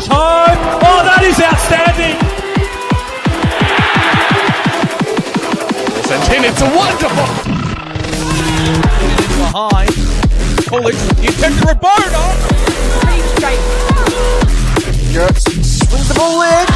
shot home. Oh, that is outstanding. And it's a wonderful. Behind. Pulley, you pick the Rabona. Pretty straight. Gertz swings the ball in.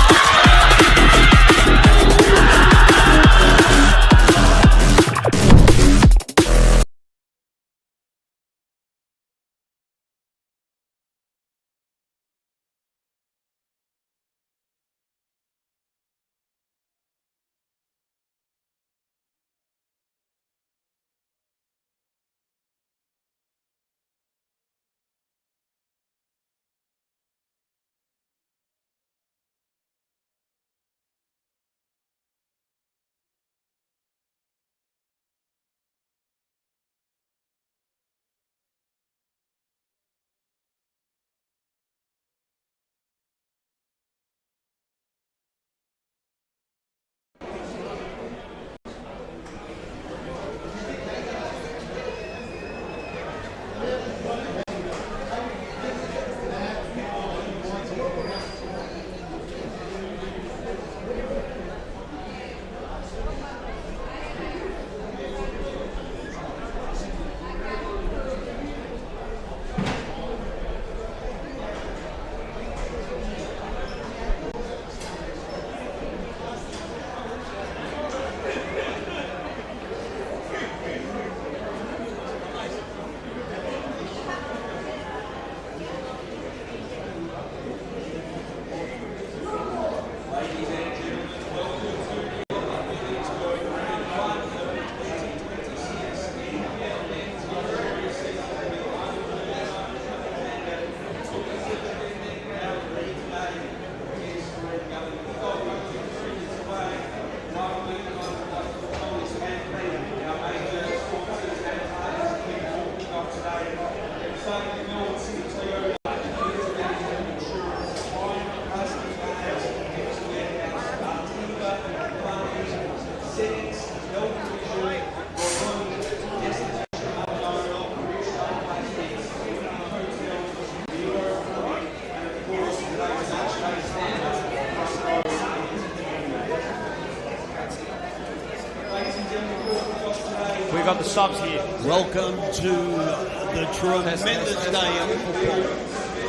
We've got the subs here. Welcome to the tremendous day of football.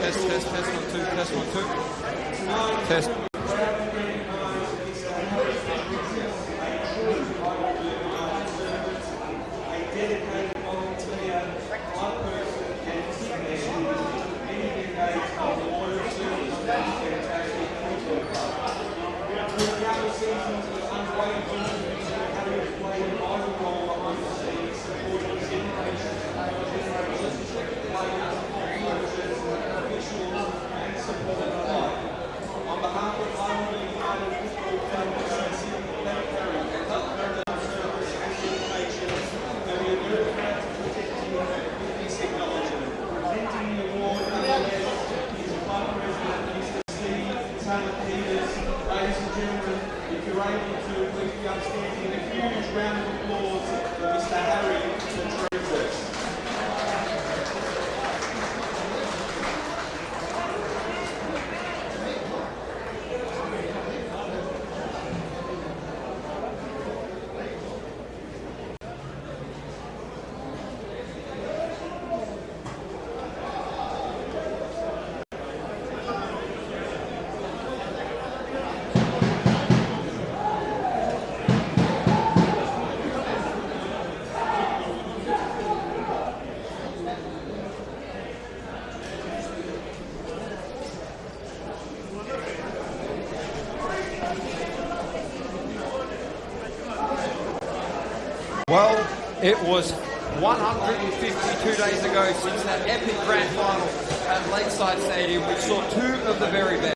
Test 1, 2, test 1, 2. Test. Well, it was 152 days ago since that epic grand final at Lakeside Stadium, which saw two of the very best,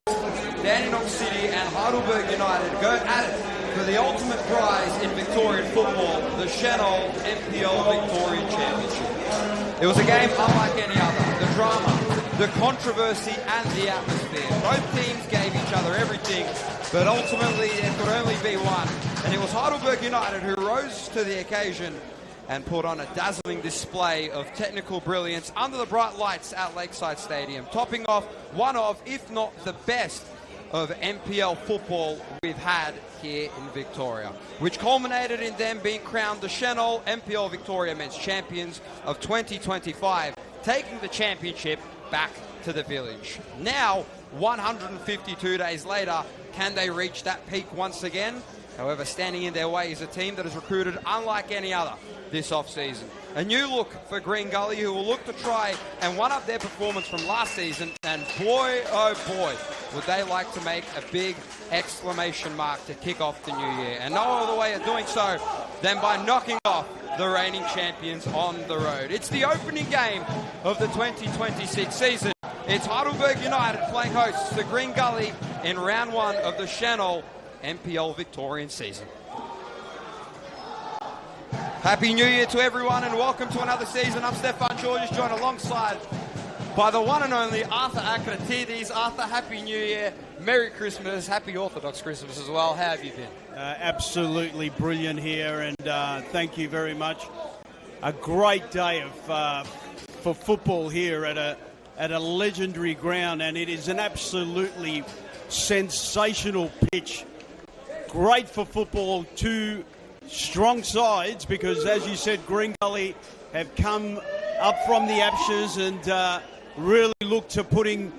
Dandenong City and Heidelberg United, go at it for the ultimate prize in Victorian football, the Senol NPLM Victorian Championship. It was a game unlike any other. The drama, the controversy and the atmosphere. Both teams gave each other everything, but ultimately there could only be one. And it was Heidelberg United who rose to the occasion and put on a dazzling display of technical brilliance under the bright lights at Lakeside Stadium, topping off one of, if not the best, of NPL football we've had here in Victoria, which culminated in them being crowned the Senol NPL Victoria Men's Champions of 2025, taking the championship back to the village. Now, 152 days later, can they reach that peak once again? However, standing in their way is a team that is recruited unlike any other this off-season. A new look for Green Gully, who will look to try and one-up their performance from last season, and boy, oh boy, would they like to make a big exclamation mark to kick off the new year. And no other way of doing so than by knocking off the reigning champions on the road. It's the opening game of the 2026 season. It's Heidelberg United playing hosts to Green Gully in round one of the Senol NPL Victorian season. Happy New Year to everyone and welcome to another season. I'm Stefan Georges, joined alongside by the one and only Arthur Akratidis. Arthur, Happy New Year, Merry Christmas, Happy Orthodox Christmas as well. How have you been? Absolutely brilliant here, and thank you very much. A great day for football here at a legendary ground, and it is an absolutely sensational pitch. Great for football, two strong sides, because as you said, Green Gully have come up from the ashes and really look to putting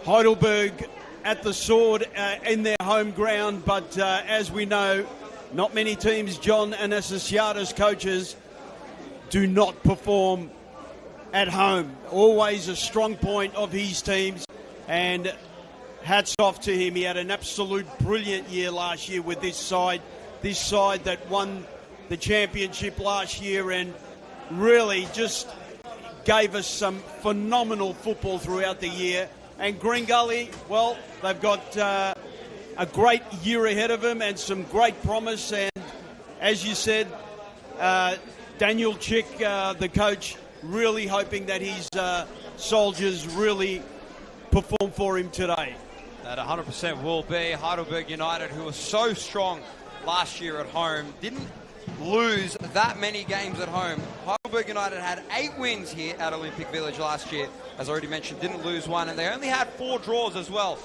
Heidelberg at the sword in their home ground. But as we know, not many teams, John and Associates coaches, do not perform at home. Always a strong point of his teams, and hats off to him. He had an absolute brilliant year last year with this side that won the championship last year and really just gave us some phenomenal football throughout the year. And Green Gully, well, they've got a great year ahead of them and some great promise. And as you said, Daniel Chick, the coach, really hoping that his soldiers really perform for him today. That 100% will be. Heidelberg United, who was so strong last year at home, didn't lose that many games at home. Heidelberg United had 8 wins here at Olympic Village last year. As I already mentioned, didn't lose one, and they only had 4 draws as well.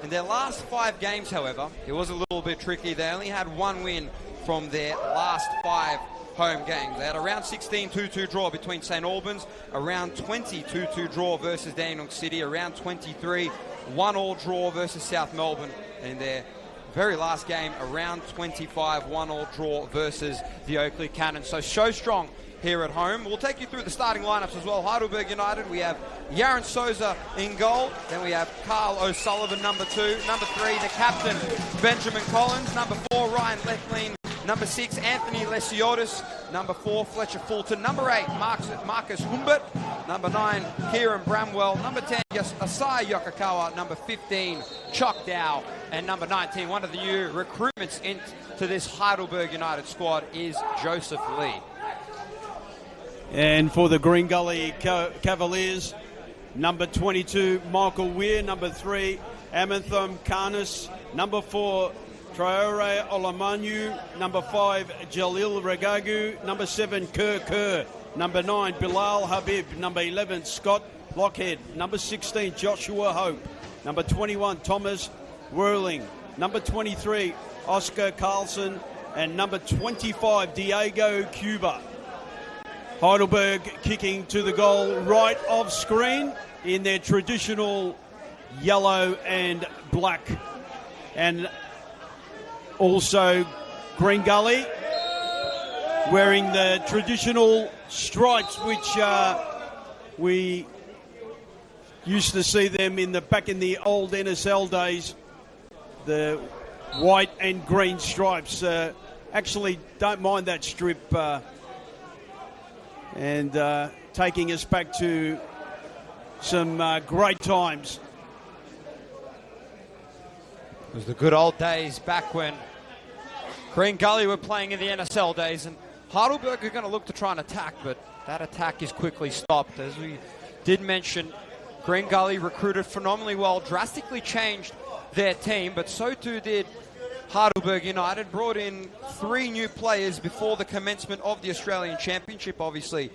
In their last 5 games, however, it was a little bit tricky. They only had 1 win from their last 5 home games. They had a round 16 2-2 draw between St. Albans, a round 20 2-2 draw versus Dandenong City, a round 23 1-all draw versus South Melbourne, and their very last game, a round 25 1-all draw versus the Oakley Cannons. So strong here at home. We'll take you through the starting lineups as well. Heidelberg United, we have Yaron Souza in goal. Then we have Carl O'Sullivan, number 2. Number 3, the captain, Benjamin Collins. Number 4, Ryan Lethlean. Number 6, Anthony Lesiotis. Number 4, Fletcher Fulton. Number 8, Marcus Humbert. Number 9, Kieran Bramwell. Number 10, Asai Yokokawa. Number 15, Chuck Dow. And number 19, one of the new recruitments into this Heidelberg United squad is Joseph Lee. And for the Green Gully Cavaliers, number 22, Michael Weir. Number 3, Amantham Karnas. Number 4, Traore Olamanyu. Number 5, Jalil Regagu. Number 7, Kerr. Number 9, Bilal Habib. Number 11, Scott Lockhead. Number 16, Joshua Hope. Number 21, Thomas Whirling. Number 23, Oscar Carlson. And number 25, Diego Cuba. Heidelberg kicking to the goal right off screen in their traditional yellow and black. And also Green Gully wearing the traditional stripes, which we used to see them back in the old NSL days. The white and green stripes. Actually, don't mind that strip. And taking us back to some great times. It was the good old days back when Green Gully were playing in the NSL days, and Heidelberg are going to look to try and attack, but that attack is quickly stopped. As we did mention, Green Gully recruited phenomenally well, drastically changed their team, but so too did Heidelberg United brought in 3 new players before the commencement of the Australian Championship, obviously.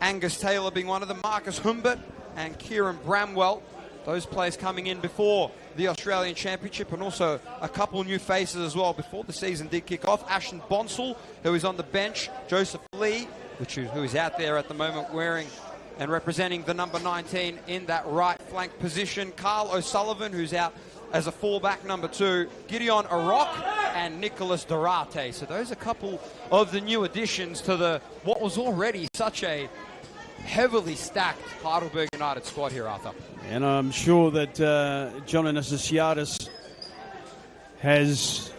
Angus Taylor being one of them, Marcus Humbert and Kieran Bramwell. Those players coming in before the Australian Championship, and also a couple new faces as well before the season did kick off. Ashton Bonsall, who is on the bench. Joseph Lee, who is out there at the moment wearing and representing the number 19 in that right flank position. Carl O'Sullivan, who's out as a fullback, number 2. Gideon Arok and Nicholas Durate. So those are a couple of the new additions to what was already such a heavily stacked Heidelberg United squad here, Arthur. And I'm sure that John Associatus has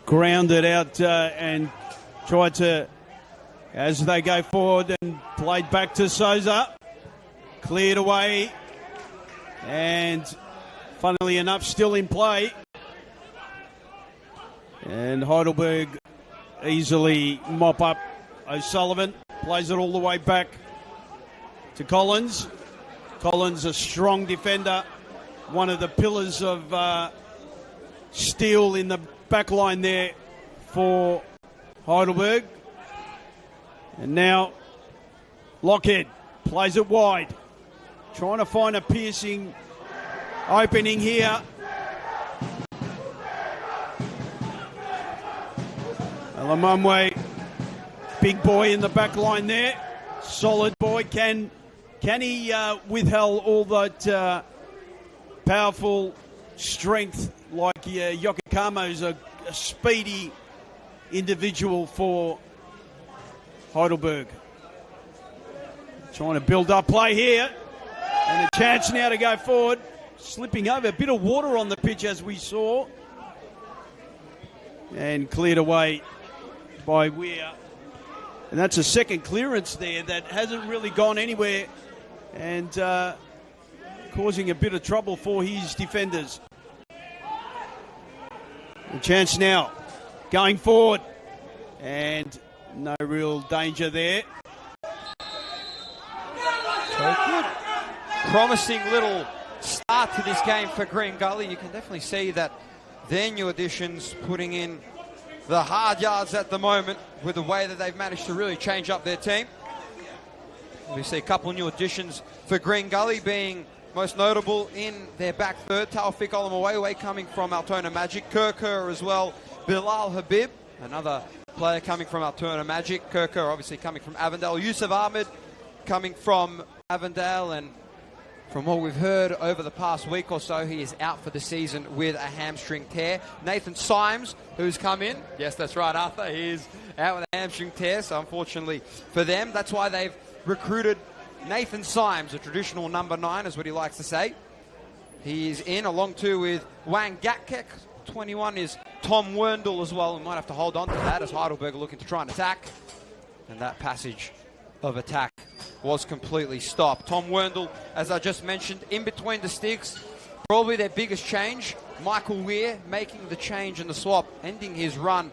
grounded out and tried to, as they go forward, and played back to Souza, cleared away, and funnily enough, still in play. And Heidelberg easily mop up O'Sullivan, plays it all the way back to Collins. Collins, a strong defender, one of the pillars of steel in the back line there for Heidelberg. And now Lockhead plays it wide, trying to find a piercing opening here. Alamumwe, big boy in the back line there, solid boy. Can he withhold all that powerful strength like Yokokamo's a speedy individual for Heidelberg. Trying to build up play here, and a chance now to go forward. Slipping over, a bit of water on the pitch as we saw, and cleared away by Weir. And that's a second clearance there that hasn't really gone anywhere, and causing a bit of trouble for his defenders. A chance now, going forward, and no real danger there. So good, promising little start to this game for Green Gully. You can definitely see that their new additions putting in the hard yards at the moment with the way that they've managed to really change up their team. We see a couple new additions for Green Gully, being most notable in their back third, Taufik Olamawewe coming from Altona Magic, Kirker as well, Bilal Habib, another player coming from Altona Magic, Kirker obviously coming from Avondale, Yusuf Ahmed coming from Avondale, and from what we've heard over the past week or so, he is out for the season with a hamstring tear. Nathan Symes, who's come in. Yes, that's right, Arthur. He is out with a hamstring tear, so unfortunately for them, that's why they've recruited Nathan Symes, a traditional number 9, is what he likes to say. He is in, along too with Wang Gatkek. 21 is Tom Werndl as well, and might have to hold on to that as Heidelberg are looking to try and attack. And that passage of attack was completely stopped. Tom Werndl, as I just mentioned, in between the sticks, probably their biggest change. Michael Weir making the change in the swap, ending his run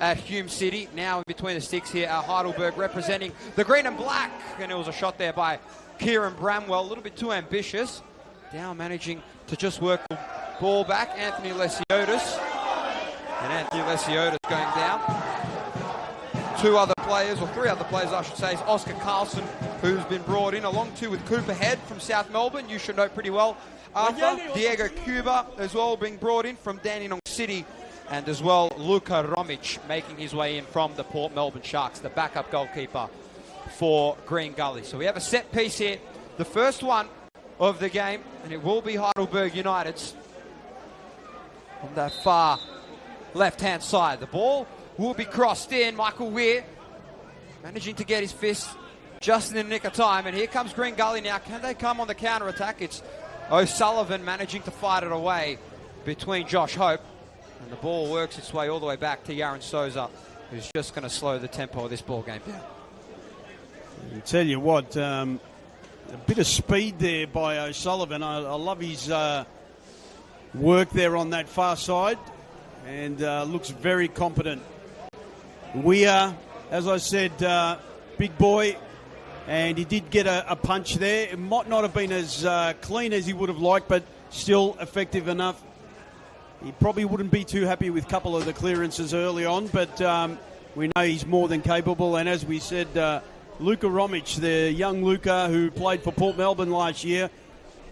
at Hume City. Now in between the sticks here at Heidelberg, representing the green and black. And it was a shot there by Kieran Bramwell, a little bit too ambitious. Down managing to just work the ball back. Anthony Lesiotis. And Anthony Lesiotis going down. 2 other players, or 3 other players I should say, is Oscar Carlson, who's been brought in, along too with Cooper Head from South Melbourne, you should know pretty well. Arthur, Diego Cuba as well being brought in from Dandenong City, and as well Luka Romic making his way in from the Port Melbourne Sharks, the backup goalkeeper for Green Gully. So we have a set piece here, the first one of the game, and it will be Heidelberg United's on that far left-hand side. The ball will be crossed in. Michael Weir managing to get his fist just in the nick of time. And here comes Green Gully now. Can they come on the counter-attack? It's O'Sullivan managing to fight it away between Josh Hope. And the ball works its way all the way back to Yaron Souza, who's just going to slow the tempo of this ball game down. I tell you what, a bit of speed there by O'Sullivan. I love his work there on that far side, and looks very competent. Weir, as I said, big boy, and he did get a punch there. It might not have been as clean as he would have liked, but still effective enough. He probably wouldn't be too happy with a couple of the clearances early on, but we know he's more than capable. And as we said, Luka Romic, the young Luka who played for Port Melbourne last year,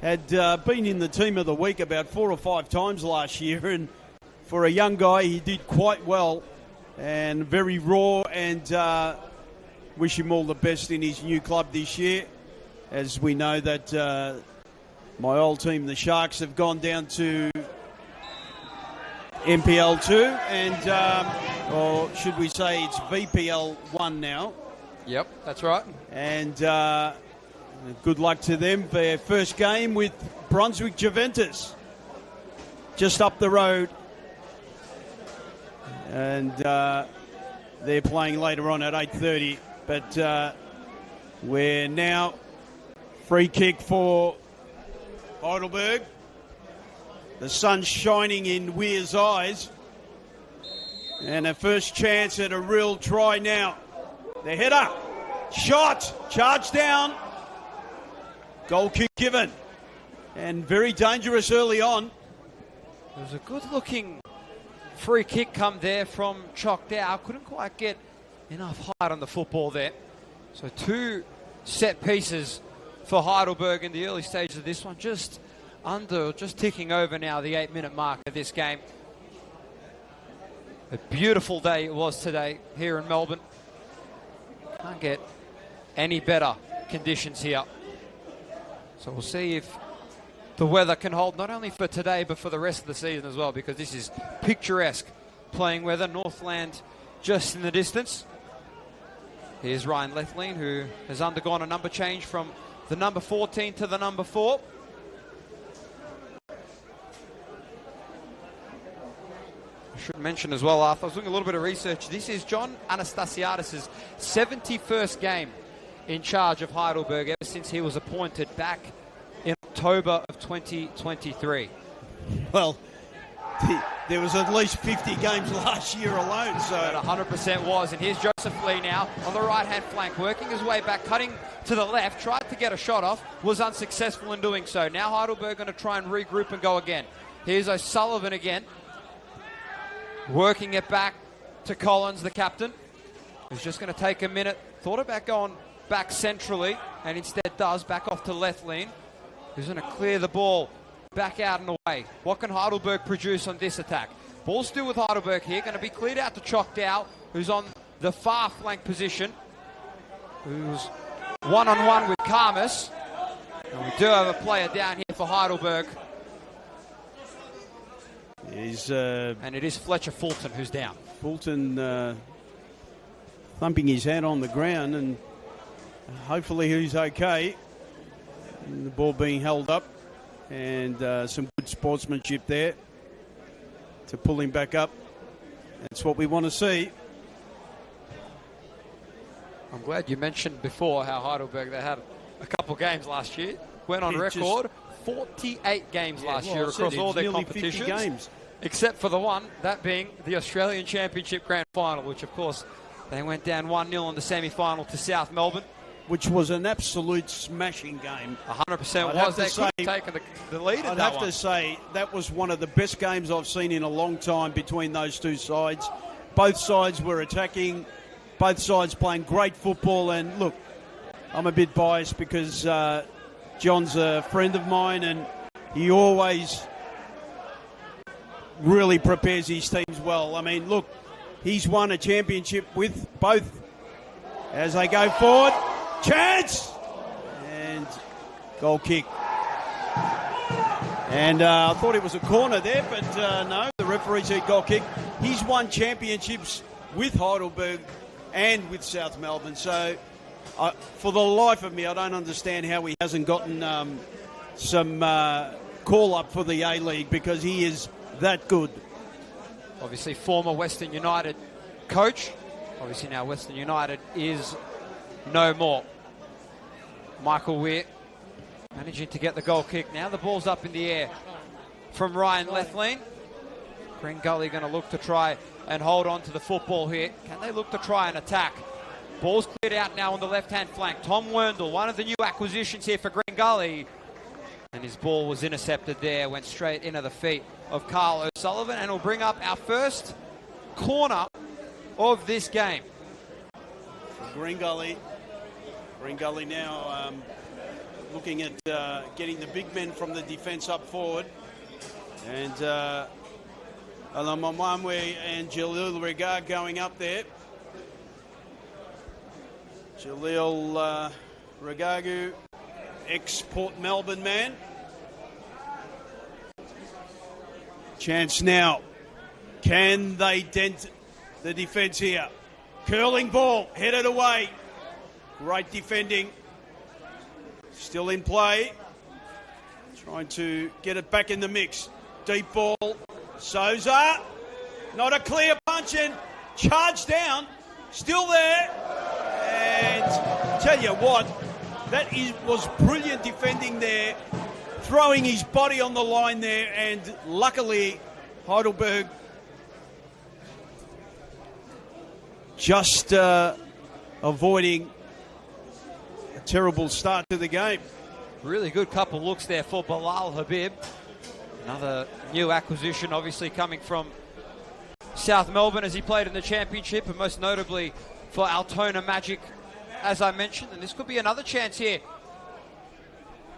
had been in the team of the week about 4 or 5 times last year. And for a young guy, he did quite well and very raw, and wish him all the best in his new club this year. As we know that my old team, the Sharks, have gone down to NPL 2, and or should we say it's VPL 1 now. Yep, that's right. And good luck to them for their first game with Brunswick Juventus, just up the road. And they're playing later on at 8:30. But we're now free kick for Heidelberg. The sun's shining in Weir's eyes. And a first chance at a real try now. The header. Shot. Charge down. Goal kick given. And very dangerous early on. There was a good-looking free kick come there from Choc Dow. Couldn't quite get enough height on the football there. So 2 set pieces for Heidelberg in the early stages of this one. Just ticking over now the 8-minute mark of this game. A beautiful day it was today here in Melbourne. Can't get any better conditions here. So we'll see if the weather can hold not only for today but for the rest of the season as well, because this is picturesque playing weather. Northland just in the distance. Here's Ryan Lethlean, who has undergone a number change from the number 14 to the number 4. I should mention as well, Arthur, I was doing a little bit of research. This is John Anastasiadis' 71st game in charge of Heidelberg ever since he was appointed back in October of 2023. Well, there was at least 50 games last year alone. So it 100% was. And here's Joseph Lee now on the right-hand flank, working his way back, cutting to the left, tried to get a shot off, was unsuccessful in doing so. Now Heidelberg going to try and regroup and go again. Here's O'Sullivan again, working it back to Collins, the captain, who's just going to take a minute. Thought about going back centrally, and instead does, back off to Lethlean, who's going to clear the ball back out and away. What can Heidelberg produce on this attack? Ball still with Heidelberg here, going to be cleared out to Choc Dow, who's on the far flank position, who's one-on-one with Karmas. And we do have a player down here for Heidelberg. And it is Fletcher Fulton who's down. Fulton thumping his head on the ground, and hopefully he's okay. And the ball being held up, and some good sportsmanship there to pull him back up. That's what we want to see. I'm glad you mentioned before how Heidelberg, they had a couple games last year. Went on record 48 games last year across all their competitions. 50 games. Except for the one, that being the Australian Championship Grand Final, which of course they went down 1-0 in the semi-final to South Melbourne. Which was an absolute smashing game. 100% was. They could have taken the lead. I'd have to say that was one of the best games I've seen in a long time between those two sides. Both sides were attacking, both sides playing great football. And look, I'm a bit biased because John's a friend of mine, and he always really prepares his teams well. I mean, look, he's won a championship with both. As they go forward, chance! And goal kick. And I thought it was a corner there, but no, the referee said goal kick. He's won championships with Heidelberg and with South Melbourne. So for the life of me, I don't understand how he hasn't gotten some call-up for the A-League, because he is that good. Obviously, former Western United coach. Obviously, now Western United is no more. Michael Weir managing to get the goal kick. Now the ball's up in the air from Ryan Lethlean. Green Gully going to look to try and hold on to the football here. Can they look to try and attack? Ball's cleared out now on the left-hand flank. Tom Werndl, one of the new acquisitions here for Green Gully. And his ball was intercepted there, went straight into the feet of Carl O'Sullivan, and will bring up our first corner of this game. Green Gully. Green Gully now looking at getting the big men from the defence up forward. And Alamamamwe and Jalil Regard going up there. Jalil Regagu, ex-Port Melbourne man. Chance now. Can they dent the defence here? Curling ball, headed away. Great defending. Still in play. Trying to get it back in the mix. Deep ball. Souza. Not a clear punch and charge down. Still there. And tell you what, was brilliant defending there. Throwing his body on the line there, and luckily Heidelberg just avoiding a terrible start to the game. Really good couple looks there for Bilal Habib. Another new acquisition, obviously coming from South Melbourne as he played in the championship, and most notably for Altona Magic, as I mentioned. And this could be another chance here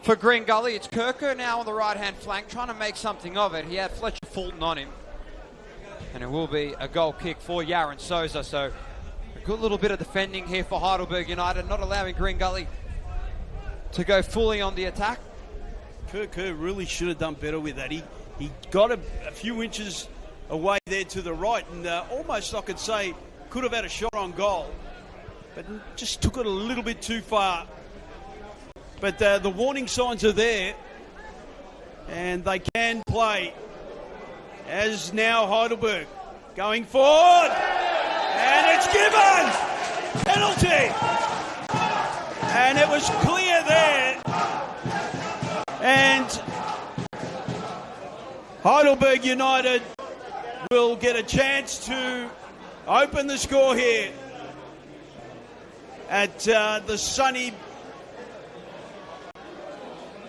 for Green Gully. It's Kirker now on the right-hand flank, trying to make something of it. He had Fletcher Fulton on him. And it will be a goal kick for Yaron Souza. So a good little bit of defending here for Heidelberg United, not allowing Green Gully to go fully on the attack. Kirker really should have done better with that. He got a few inches away there to the right, and almost, I could say, could have had a shot on goal. But just took it a little bit too far. But the warning signs are there, and they can play. As now Heidelberg going forward, and it's given! Penalty! And it was clear there. And Heidelberg United will get a chance to open the score here at the sunny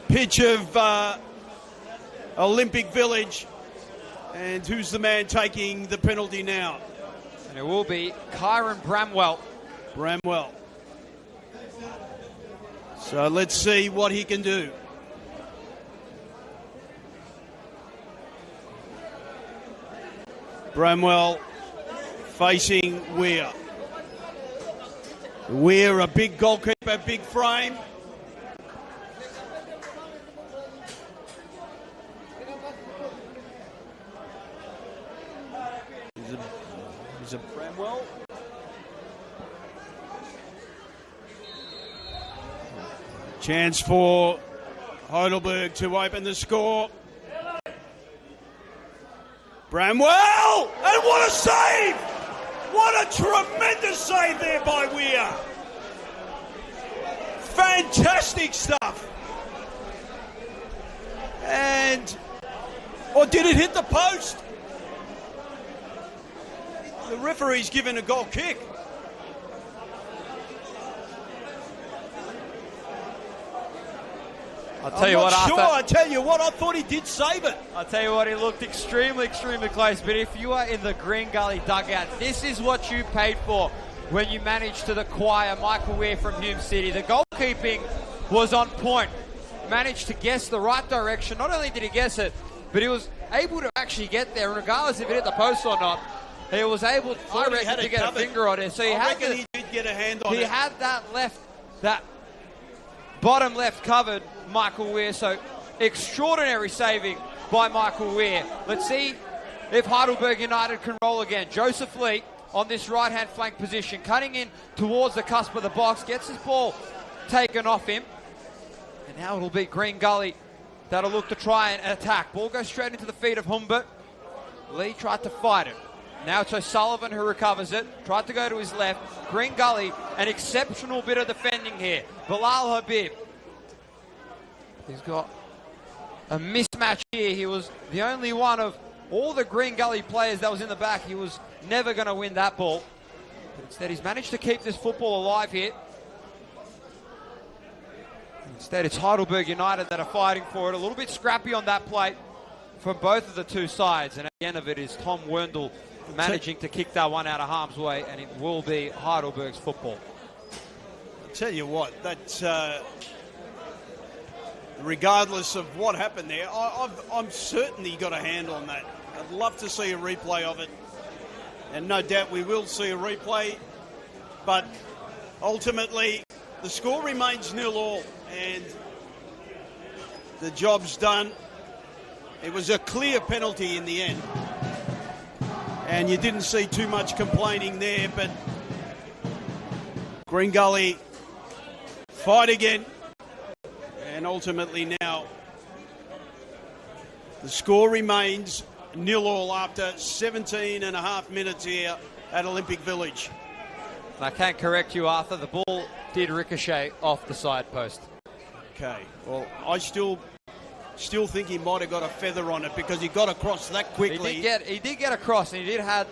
pitch of Olympic Village. And who's the man taking the penalty now? And it will be Kyron Bramwell. Bramwell. So let's see what he can do. Bramwell facing Weir. Weir, a big goalkeeper, big frame. Is it Bramwell? Chance for Heidelberg to open the score. Bramwell! And what a save! What a tremendous save there by Weir. Fantastic stuff. And, or did it hit the post? The referee's given a goal kick. I'll tell you what, Arthur. I tell you what, I thought he did save it. I'll tell you what, he looked extremely, extremely close. But if you are in the Green Gully dugout, this is what you paid for when you managed to acquire Michael Weir from Hume City. The goalkeeping was on point. Managed to guess the right direction. Not only did he guess it, but he was able to actually get there, regardless if it hit the post or not. He was able, I reckon, to get a finger on it. So he did get a hand on it. He had that bottom left covered, Michael Weir. So extraordinary saving by Michael Weir. Let's see if Heidelberg United can roll again. Joseph Lee on this right-hand flank position, cutting in towards the cusp of the box, gets his ball taken off him. And now it'll be Green Gully that'll look to try and attack. Ball goes straight into the feet of Humbert. Lee tried to fight it. Now it's O'Sullivan who recovers it. Tried to go to his left. Green Gully, an exceptional bit of defending here. Bilal Habib. He's got a mismatch here. He was the only one of all the Green Gully players that was in the back. He was never going to win that ball. But instead, he's managed to keep this football alive here. Instead, it's Heidelberg United that are fighting for it. A little bit scrappy on that plate from both of the two sides. And at the end of it is Tom Werndl managing to kick that one out of harm's way, and it will be Heidelberg's football. I'll tell you what, that's regardless of what happened there, I'm certain he got a hand on that. I'd love to see a replay of it, and no doubt we will see a replay, but ultimately the score remains 0-0 and the job's done. It was a clear penalty in the end, and you didn't see too much complaining there, but Green Gully fight again, and ultimately now the score remains 0-0 after 17 and a half minutes here at Olympic Village. I can correct you, Arthur. The ball did ricochet off the side post. Okay, well, I still think he might have got a feather on it because he got across that quickly. He did get across, and he did have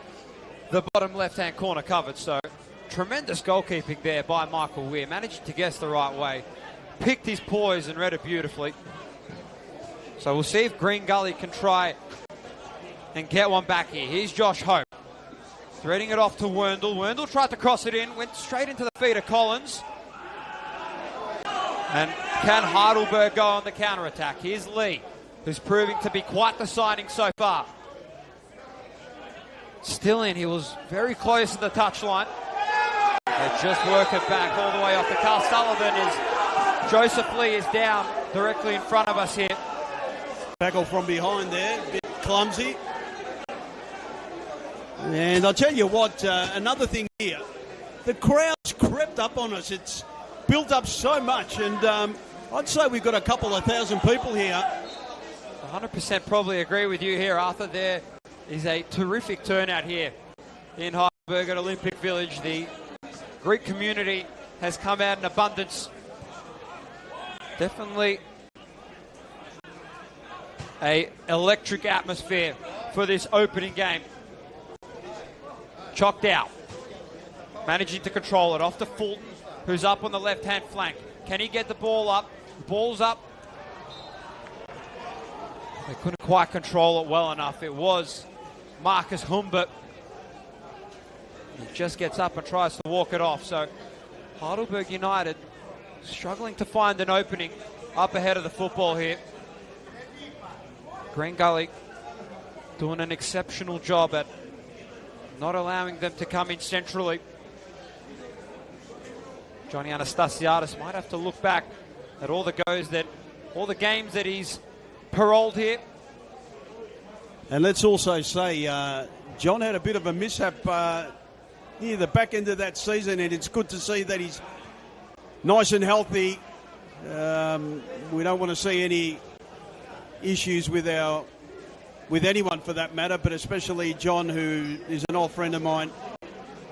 the bottom left-hand corner covered. So tremendous goalkeeping there by Michael Weir. Managed to guess the right way. Picked his poise and read it beautifully. So we'll see if Green Gully can try and get one back here. Here's Josh Hope. Threading it off to Werndl. Werndl tried to cross it in, went straight into the feet of Collins. And can Heidelberg go on the counter-attack? Here's Lee, who's proving to be quite the signing so far. Still in, he was very close to the touchline. They just work it back all the way off. The Carl Sullivan is, Joseph Lee is down directly in front of us here. Tackle from behind there, a bit clumsy. And I'll tell you what, another thing here, the crowd's crept up on us. It's built up so much, and I'd say we've got a couple of thousand people here. 100% probably agree with you here, Arthur. There is a terrific turnout here in Heidelberg at Olympic Village. The Greek community has come out in abundance. Definitely an electric atmosphere for this opening game. Chocked out, managing to control it off to Fulton, who's up on the left-hand flank. Can he get the ball up? Ball's up. They couldn't quite control it well enough. It was Marcus Humbert. He just gets up and tries to walk it off. So Heidelberg United struggling to find an opening up ahead of the football here. Green Gully doing an exceptional job at not allowing them to come in centrally. Johnny Anastasiadis might have to look back at all the games that he's paroled here. And let's also say John had a bit of a mishap near the back end of that season, and it's good to see that he's nice and healthy. We don't want to see any issues with anyone for that matter, but especially John, who is an old friend of mine,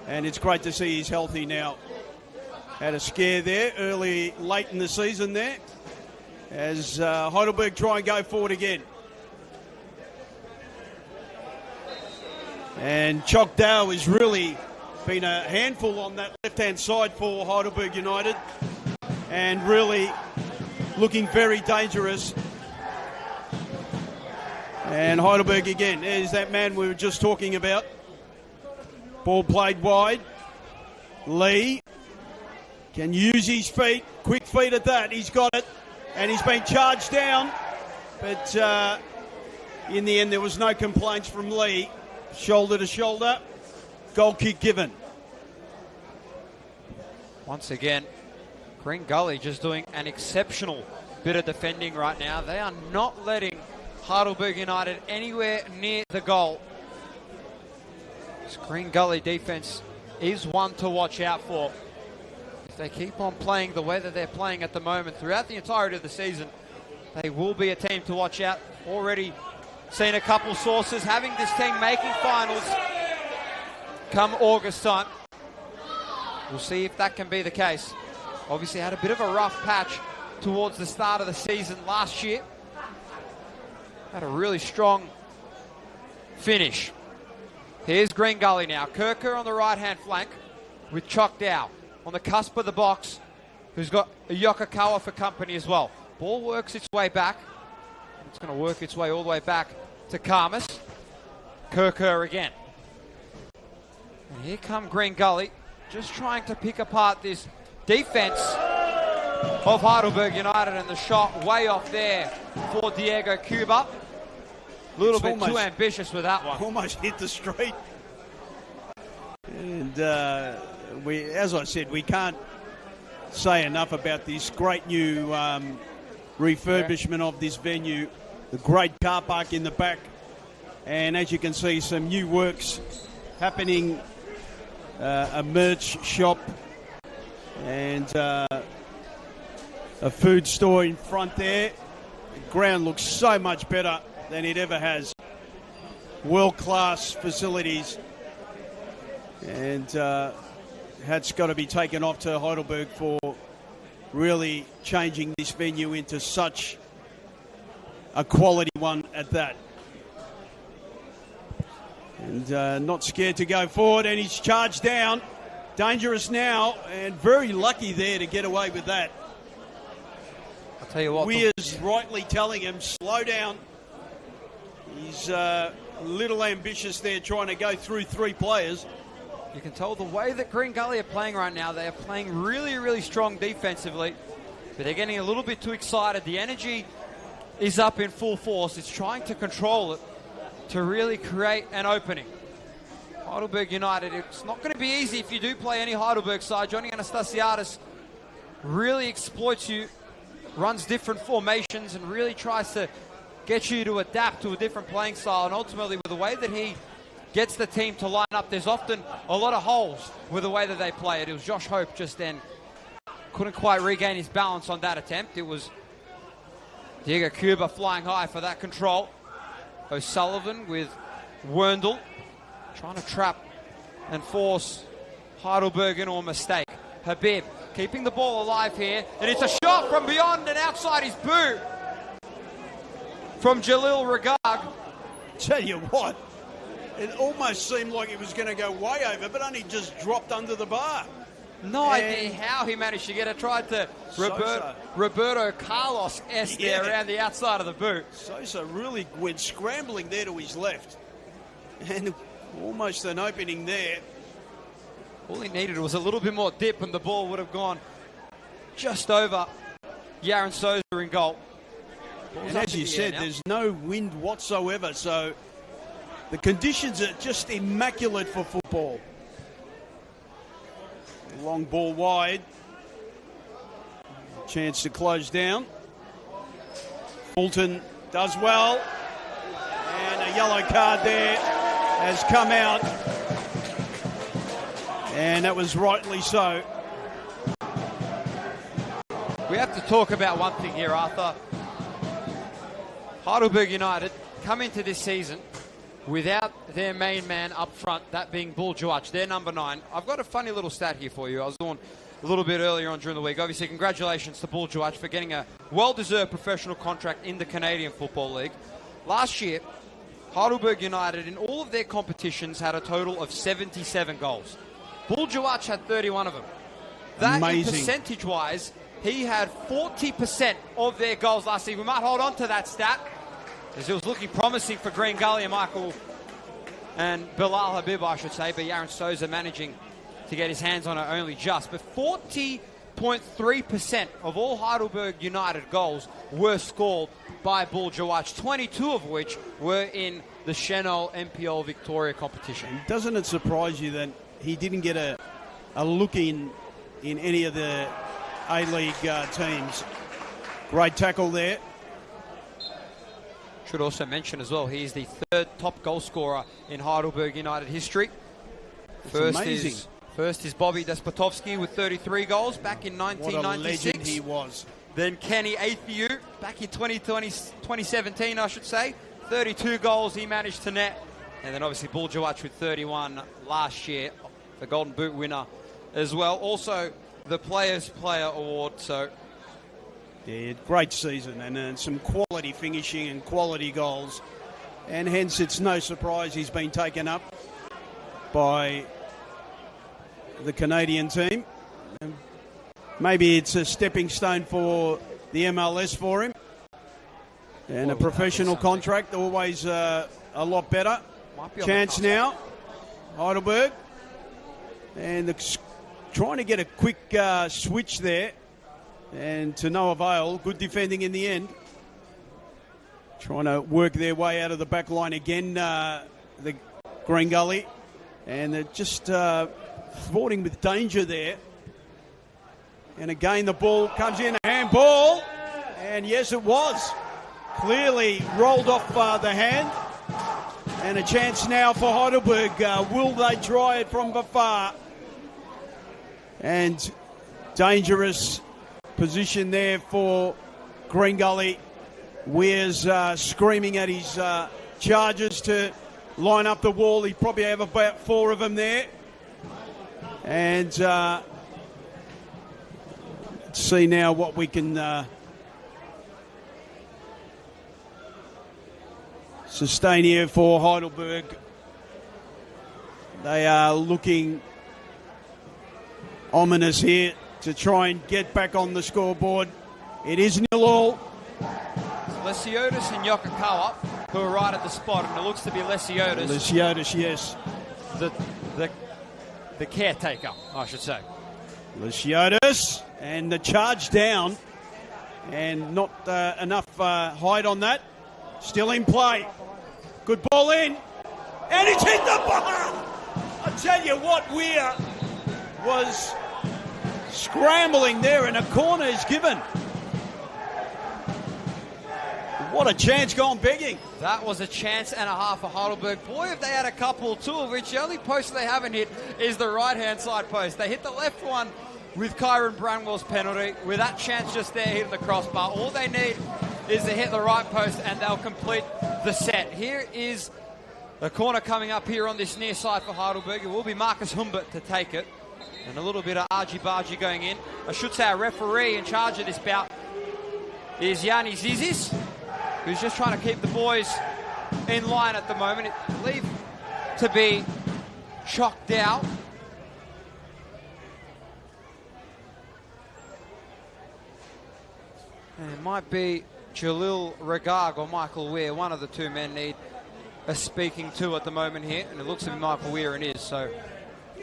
and it's great to see he's healthy now. Had a scare there late in the season there, as Heidelberg try and go forward again. And Chock Dow has really been a handful on that left-hand side for Heidelberg United, and really looking very dangerous. And Heidelberg again, there's that man we were just talking about. Ball played wide. Lee can use his feet, quick feet at that. He's got it, and he's been charged down. But in the end, there was no complaints from Lee. Shoulder to shoulder, goal kick given. Once again, Green Gully just doing an exceptional bit of defending right now. They are not letting Heidelberg United anywhere near the goal. This Green Gully defense is one to watch out for. If they keep on playing the way that they're playing at the moment throughout the entirety of the season, they will be a team to watch out. Already seen a couple sources having this team making finals come August time. We'll see if that can be the case. Obviously had a bit of a rough patch towards the start of the season last year. Had a really strong finish. Here's Green Gully now. Kirker on the right-hand flank with Chock Dow on the cusp of the box. who's got a Yokokawa for company as well. Ball works its way back. It's going to work its way all the way back to Karmas. Kerker again. And here come Green Gully, just trying to pick apart this defense of Heidelberg United, and the shot way off there for Diego Cuba. A little bit too ambitious with that one. Almost hit the street. And as I said, we can't say enough about this great new refurbishment of this venue. The great car park in the back. And as you can see, some new works happening. A merch shop and a food store in front there. The ground looks so much better than it ever has. World-class facilities. And hats got to be taken off to Heidelberg for really changing this venue into such a quality one at that. And not scared to go forward, and he's charged down. Dangerous now, and very lucky there to get away with that. I'll tell you what. Weir's rightly telling him, slow down. He's a little ambitious there, trying to go through three players. You can tell the way that Green Gully are playing right now, they are playing really, really strong defensively, but they're getting a little bit too excited. The energy is up in full force. It's trying to control it to really create an opening. Heidelberg United, it's not going to be easy if you do play any Heidelberg side. Johnny Anastasiadis really exploits you, runs different formations, and really tries to get you to adapt to a different playing style. And ultimately, with the way that he gets the team to line up, there's often a lot of holes with the way that they play it. It was Josh Hope just then. Couldn't quite regain his balance on that attempt. It was Diego Cuba flying high for that control. O'Sullivan with Werndl trying to trap and force Heidelberg into a mistake. Habib keeping the ball alive here, and it's a shot from beyond and outside his boot from Jalil Ragag. Tell you what, it almost seemed like it was going to go way over, but only just dropped under the bar. No idea how he managed to get it. Tried to Roberto Carlos-esque there around the outside of the boot. Sosa really went scrambling there to his left. And almost an opening there. All he needed was a little bit more dip and the ball would have gone just over Yaron Sosa in goal. And as you said, there's no wind whatsoever, so the conditions are just immaculate for football. Long ball wide. Chance to close down. Fulton does well. And a yellow card there has come out. And that was rightly so. We have to talk about one thing here, Arthur. Heidelberg United come into this season without their main man up front, that being Buljuach, their number 9. I've got a funny little stat here for you. I was doing a little bit earlier on during the week. Obviously, congratulations to Buljuach for getting a well-deserved professional contract in the Canadian Football League. Last year, Heidelberg United, in all of their competitions, had a total of 77 goals. Buljuach had 31 of them. That, amazing. Percentage-wise, he had 40% of their goals last season. We might hold on to that stat, as it was looking promising for Green Gully and Michael and Bilal Habib, I should say, but Yaron Sosa managing to get his hands on it only just. But 40.3% of all Heidelberg United goals were scored by Buljuach, 22 of which were in the Senol NPLM Victoria competition. And doesn't it surprise you that he didn't get a look in any of the A-League teams? Great tackle there. Should also mention as well, he is the 3rd top goal scorer in Heidelberg United history. First is Bobby Despotovsky with 33 goals back in 1996. What a legend he was. Then Kenny Atheu back in 2017, I should say. 32 goals he managed to net. And then obviously Buljuach with 31 last year, the Golden Boot winner as well. Also the Players Player Award. So yeah, great season and some quality finishing and quality goals. And hence it's no surprise he's been taken up by the Canadian team. And maybe it's a stepping stone for the MLS for him. And a professional contract, always a lot better. Chance now, Heidelberg. And trying to get a quick switch there. And to no avail. Good defending in the end. Trying to work their way out of the back line again, the Green Gully. And they're just thwarting with danger there. And again, the ball comes in, a handball. And yes, it was. Clearly rolled off the hand. And a chance now for Heidelberg. Will they try it from afar? And dangerous position there for Green Gully. Weir's screaming at his charges to line up the wall. He probably have about 4 of them there. And let's see now what we can sustain here for Heidelberg. They are looking ominous here to try and get back on the scoreboard. It is 0-0. Lesiotis and Yokokawa, who are right at the spot, and it looks to be Lesiotis. Lesiotis, yes. The caretaker, I should say. Lesiotis, and the charge down, and not enough height on that. Still in play. Good ball in, and it's hit the bar. I tell you what, Weir was scrambling there, and a corner is given. What a chance gone begging. That was a chance and a half for Heidelberg. Boy, if they had a couple, 2 of which the only post they haven't hit is the right-hand side post. They hit the left one with Kyron Branwell's penalty. With that chance just there hitting the crossbar, all they need is to hit the right post and they'll complete the set. Here is the corner coming up here on this near side for Heidelberg. It will be Marcus Humbert to take it. And a little bit of argy-bargy going in. I should say our referee in charge of this bout is Yanni Zizis, who's just trying to keep the boys in line at the moment. It believed to be chocked out. And it might be Jalil Regag or Michael Weir. One of the 2 men need a speaking to at the moment here. And it looks to be Michael Weir and is. So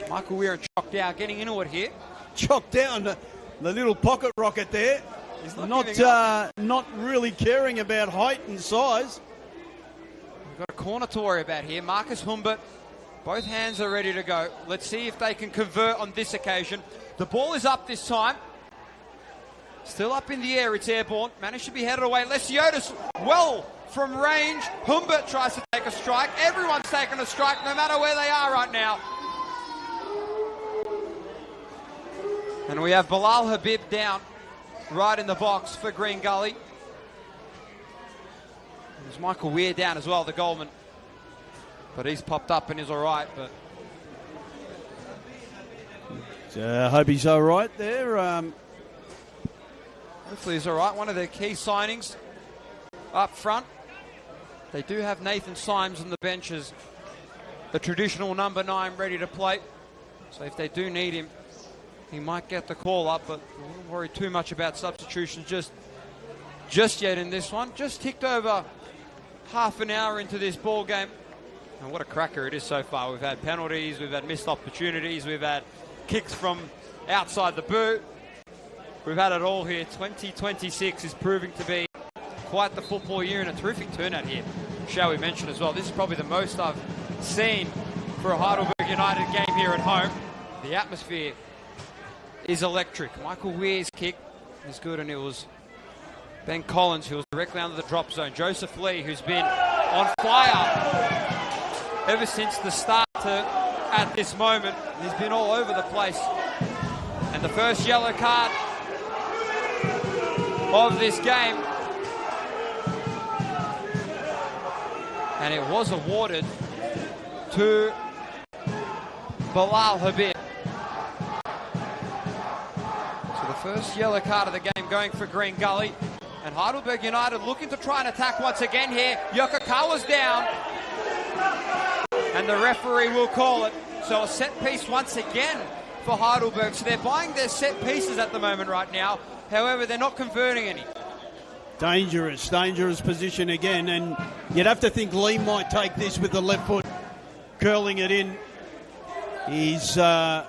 Michael Weir and chocked out, getting into it here. Chopped down the little pocket rocket there. He's not really caring about height and size. We've got a corner to worry about here. Marcus Humbert, both hands are ready to go. Let's see if they can convert on this occasion. The ball is up this time. Still up in the air, it's airborne. Managed to be headed away. Lesiotis, well from range. Humbert tries to take a strike. Everyone's taking a strike, no matter where they are right now. And we have Bilal Habib down right in the box for Green Gully. There's Michael Weir down as well, the goalman. But he's popped up and is all right. But I hope he's all right there. Hopefully he's all right. One of their key signings up front. They do have Nathan Symes on the bench as the traditional number 9 ready to play. So if they do need him, he might get the call up, but I wouldn't worry too much about substitutions just yet in this one. Just ticked over half an hour into this ball game. And what a cracker it is so far. We've had penalties, we've had missed opportunities, we've had kicks from outside the boot. We've had it all here. 2026 is proving to be quite the football year and a terrific turnout here, shall we mention as well. This is probably the most I've seen for a Heidelberg United game here at home. The atmosphere is electric. Michael Weir's kick is good, and it was Ben Collins who was directly under the drop zone. Joseph Lee, who's been on fire ever since the start to at this moment. He's been all over the place. And the first yellow card of this game. And it was awarded to Bilal Habib. So the first yellow card of the game going for Green Gully. And Heidelberg United looking to try and attack once again here. Yokokawa's down. And the referee will call it. So a set piece once again for Heidelberg, so they're buying their set pieces at the moment right now. However, they're not converting any. Dangerous position again, and you'd have to think Lee might take this with the left foot, curling it in. He's not...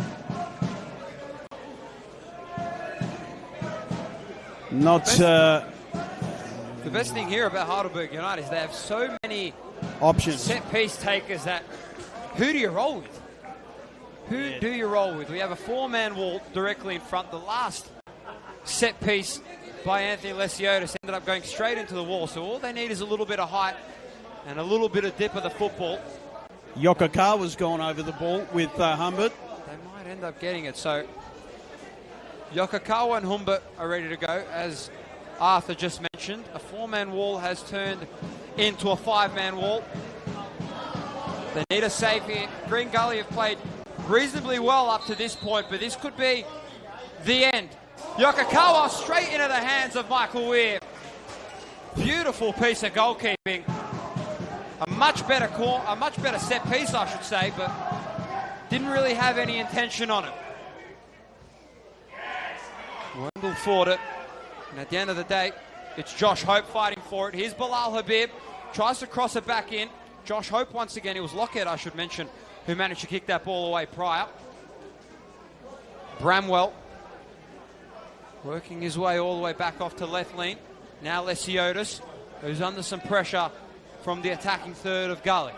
The best thing here about Heidelberg United is they have so many options. Set piece takers that who do you roll with? Who do you roll with? We have a 4-man wall directly in front. The last set piece by Anthony Lesiotis ended up going straight into the wall. So all they need is a little bit of height and a little bit of dip of the football. Yokokawa's gone over the ball with Humbert. They might end up getting it. So Yokokawa and Humbert are ready to go. As Arthur just mentioned, a 4-man wall has turned into a 5-man wall. They need a save here. Green Gully have played reasonably well up to this point, but this could be the end. Yokokawa straight into the hands of Michael Weir. Beautiful piece of goalkeeping. A much better set piece, I should say, but didn't really have any intention on it. Wendell fought it, and at the end of the day, it's Josh Hope fighting for it. Here's Bilal Habib, tries to cross it back in. Josh Hope once again, it was Lockett, I should mention, who managed to kick that ball away prior. Bramwell working his way all the way back off to left lean. Now Lesiotis, who's under some pressure from the attacking third of Gully.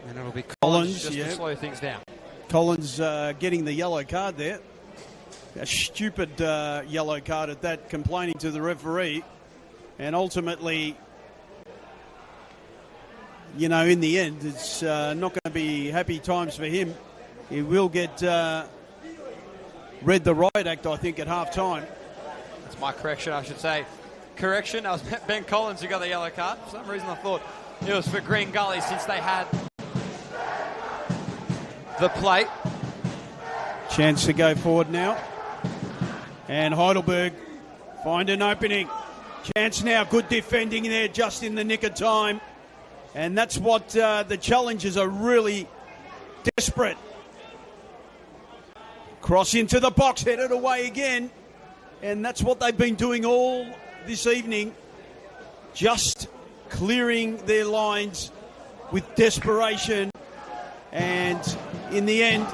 And it'll be Collins just to slow things down. Collins getting the yellow card there. A stupid yellow card at that, complaining to the referee. And ultimately, you know, in the end, it's not going to be happy times for him. He will get read the riot act, I think, at half-time. That's my correction, I should say. Correction, that was Ben Collins who got the yellow card. For some reason I thought it was for Green Gully since they had the plate. Chance to go forward now. And Heidelberg find an opening. Chance now, good defending there just in the nick of time. And that's what the challengers are really desperate. Cross into the box, headed away again. And that's what they've been doing all this evening. Just clearing their lines with desperation. And in the end,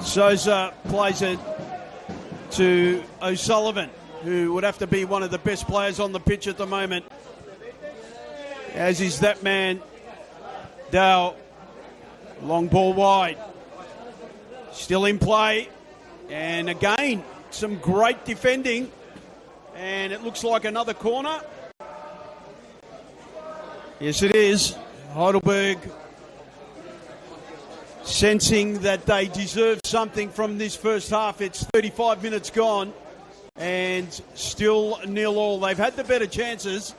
Souza plays it to O'Sullivan, who would have to be one of the best players on the pitch at the moment. As is that man, Dow. Long ball wide. Still in play. And again, some great defending. And it looks like another corner. Yes, it is. Heidelberg sensing that they deserve something from this first half. It's 35 minutes gone and still 0-0. They've had the better chances.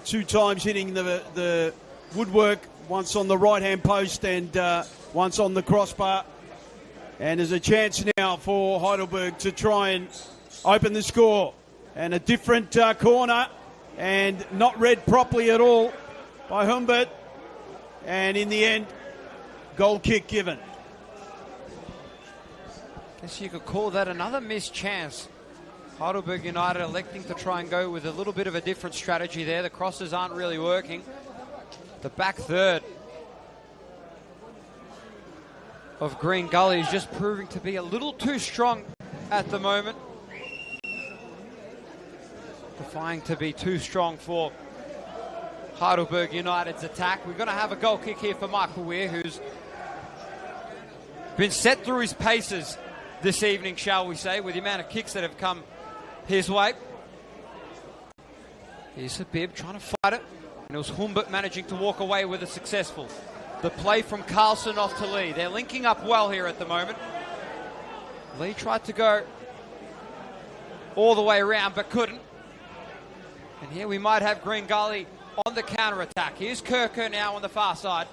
2 times hitting the woodwork, once on the right-hand post and once on the crossbar. And there's a chance now for Heidelberg to try and open the score. And a different corner, and not read properly at all by Humbert. And in the end, goal kick given. Guess you could call that another missed chance. Heidelberg United electing to try and go with a little bit of a different strategy there. The crosses aren't really working. The back third of Green Gully is just proving to be a little too strong at the moment. Defying to be too strong for Heidelberg United's attack. We're going to have a goal kick here for Michael Weir, who's been set through his paces this evening, shall we say, with the amount of kicks that have come his way. Here's Habib trying to fight it, and it was Humbert managing to walk away with a successful. The play from Carlson off to Lee. They're linking up well here at the moment. Lee tried to go all the way around, but couldn't. And here we might have Green Gully on the counter-attack. Here's Kirker now on the far side,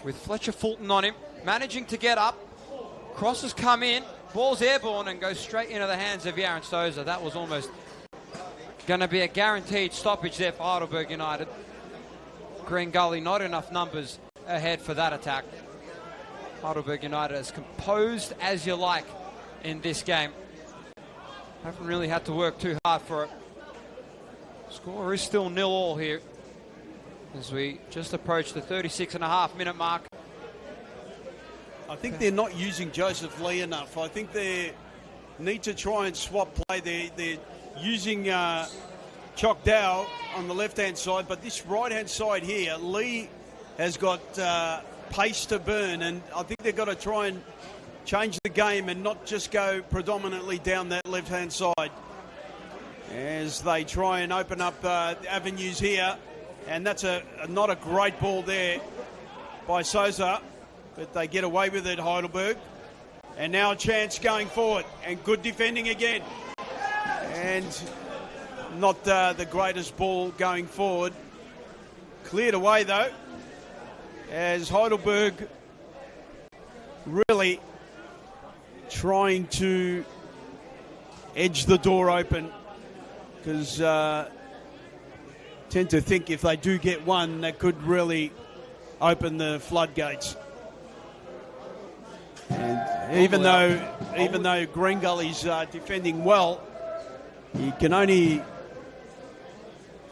with Fletcher Fulton on him, managing to get up. Crosses come in, ball's airborne and goes straight into the hands of Yaron Souza. That was almost going to be a guaranteed stoppage there for Heidelberg United. Green Gully, not enough numbers ahead for that attack. Heidelberg United as composed as you like in this game. Haven't really had to work too hard for it. Score is still 0-0 here as we just approach the 36.5-minute mark. I think they're not using Joseph Lee enough. I think they need to try and swap play. They're using Chok Dow on the left-hand side, but this right-hand side here, Lee has got pace to burn, and I think they've got to try and change the game and not just go predominantly down that left-hand side as they try and open up avenues here. And that's not a great ball there by Souza, but they get away with it, Heidelberg. And now a chance going forward, and good defending again. And not the greatest ball going forward. Cleared away though, as Heidelberg really trying to edge the door open, because tend to think if they do get one, that could really open the floodgates. And even though Green Gully's defending well, he can only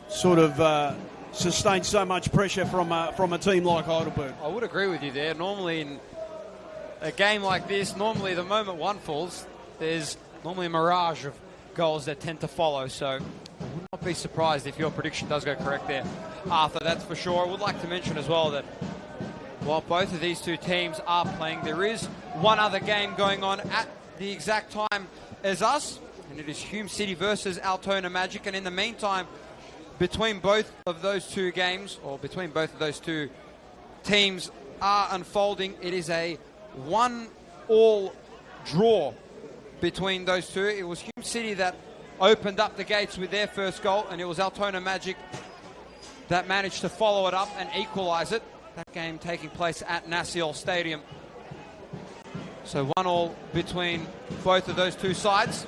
sort of sustain so much pressure from a team like Heidelberg. I would agree with you there. Normally in a game like this, normally the moment one falls, there's normally a mirage of goals that tend to follow. So I would not be surprised if your prediction does go correct there, Arthur, that's for sure. I would like to mention as well that while both of these two teams are playing, there is one other game going on at the exact time as us, and it is Hume City versus Altona Magic. And in the meantime, between both of those two games, or between both of those two teams are unfolding, it is a 1-1 draw between those two. It was Hume City that opened up the gates with their first goal, and it was Altona Magic that managed to follow it up and equalise it. That game taking place at Naciol Stadium. So 1-1 between both of those two sides.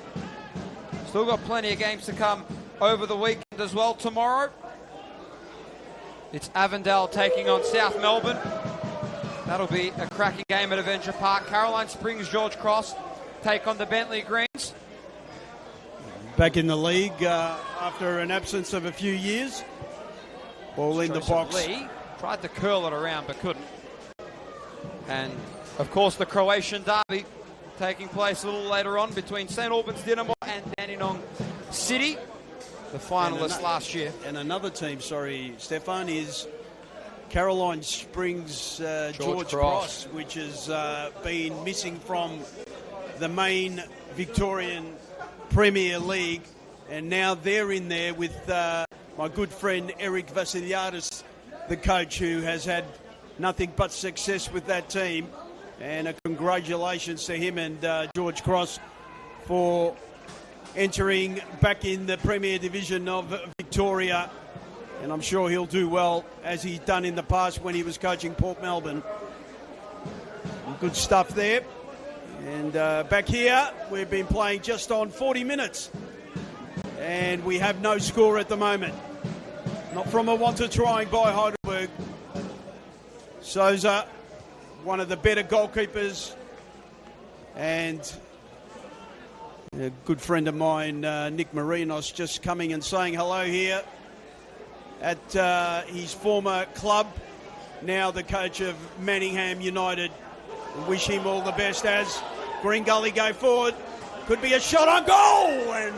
Still got plenty of games to come over the weekend as well. Tomorrow, it's Avondale taking on South Melbourne. That'll be a cracking game at Avenger Park. Caroline Springs, George Cross take on the Bentley Greens. Back in the league after an absence of a few years. Ball in the box. Lee tried to curl it around but couldn't. And of course the Croatian derby taking place a little later on between St. Albans Dynamo and Dandenong City, the finalists last year. And another team, sorry, Stefan, is Caroline Springs George Cross, which has been missing from the main Victorian Premier League. And now they're in there with my good friend Eric Vassiliadis, the coach, who has had nothing but success with that team. And congratulations to him and George Cross for entering back in the Premier Division of Victoria. And I'm sure he'll do well, as he's done in the past when he was coaching Port Melbourne. Good stuff there. And back here, we've been playing just on 40 minutes. And we have no score at the moment. Not from a want of trying by Heidelberg. Souza, one of the better goalkeepers. And a good friend of mine, Nick Marinos, just coming and saying hello here at his former club, now the coach of Manningham United. Wish him all the best as Green Gully go forward. Could be a shot on goal, and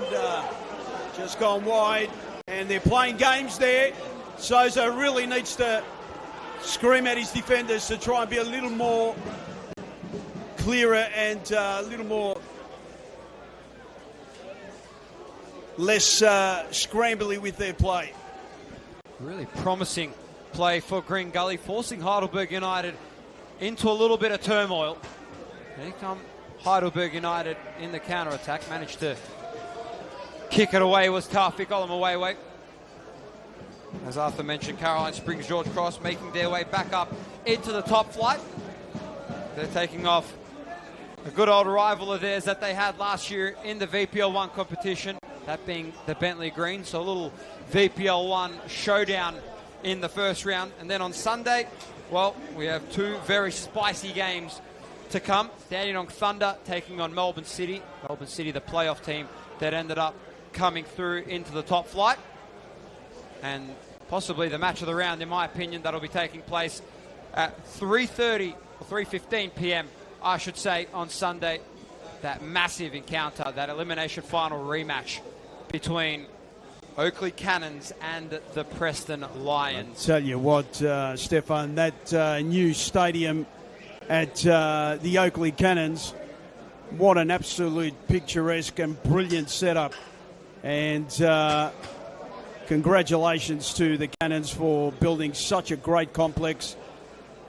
just gone wide. And they're playing games there. Souza really needs to scream at his defenders to try and be a little more clearer and a little more less scrambly with their play. Really promising play for Green Gully, forcing Heidelberg United into a little bit of turmoil. And here come Heidelberg United in the counter-attack. Managed to kick it away, was tough. He got them away. As Arthur mentioned, Caroline Springs, George Cross making their way back up into the top flight. They're taking off a good old rival of theirs that they had last year in the VPL 1 competition, that being the Bentley Greens. So a little VPL 1 showdown in the first round. And then on Sunday, well, we have two very spicy games to come. Dandenong Thunder taking on Melbourne City. Melbourne City, the playoff team that ended up coming through into the top flight. And possibly the match of the round, in my opinion, that'll be taking place at 3:30 or 3:15 p.m., I should say, on Sunday. That massive encounter, that elimination final rematch between Oakley Cannons and the Preston Lions. Tell you what, Stefan, that new stadium at the Oakley Cannons, what an absolute picturesque and brilliant setup. And congratulations to the Cannons for building such a great complex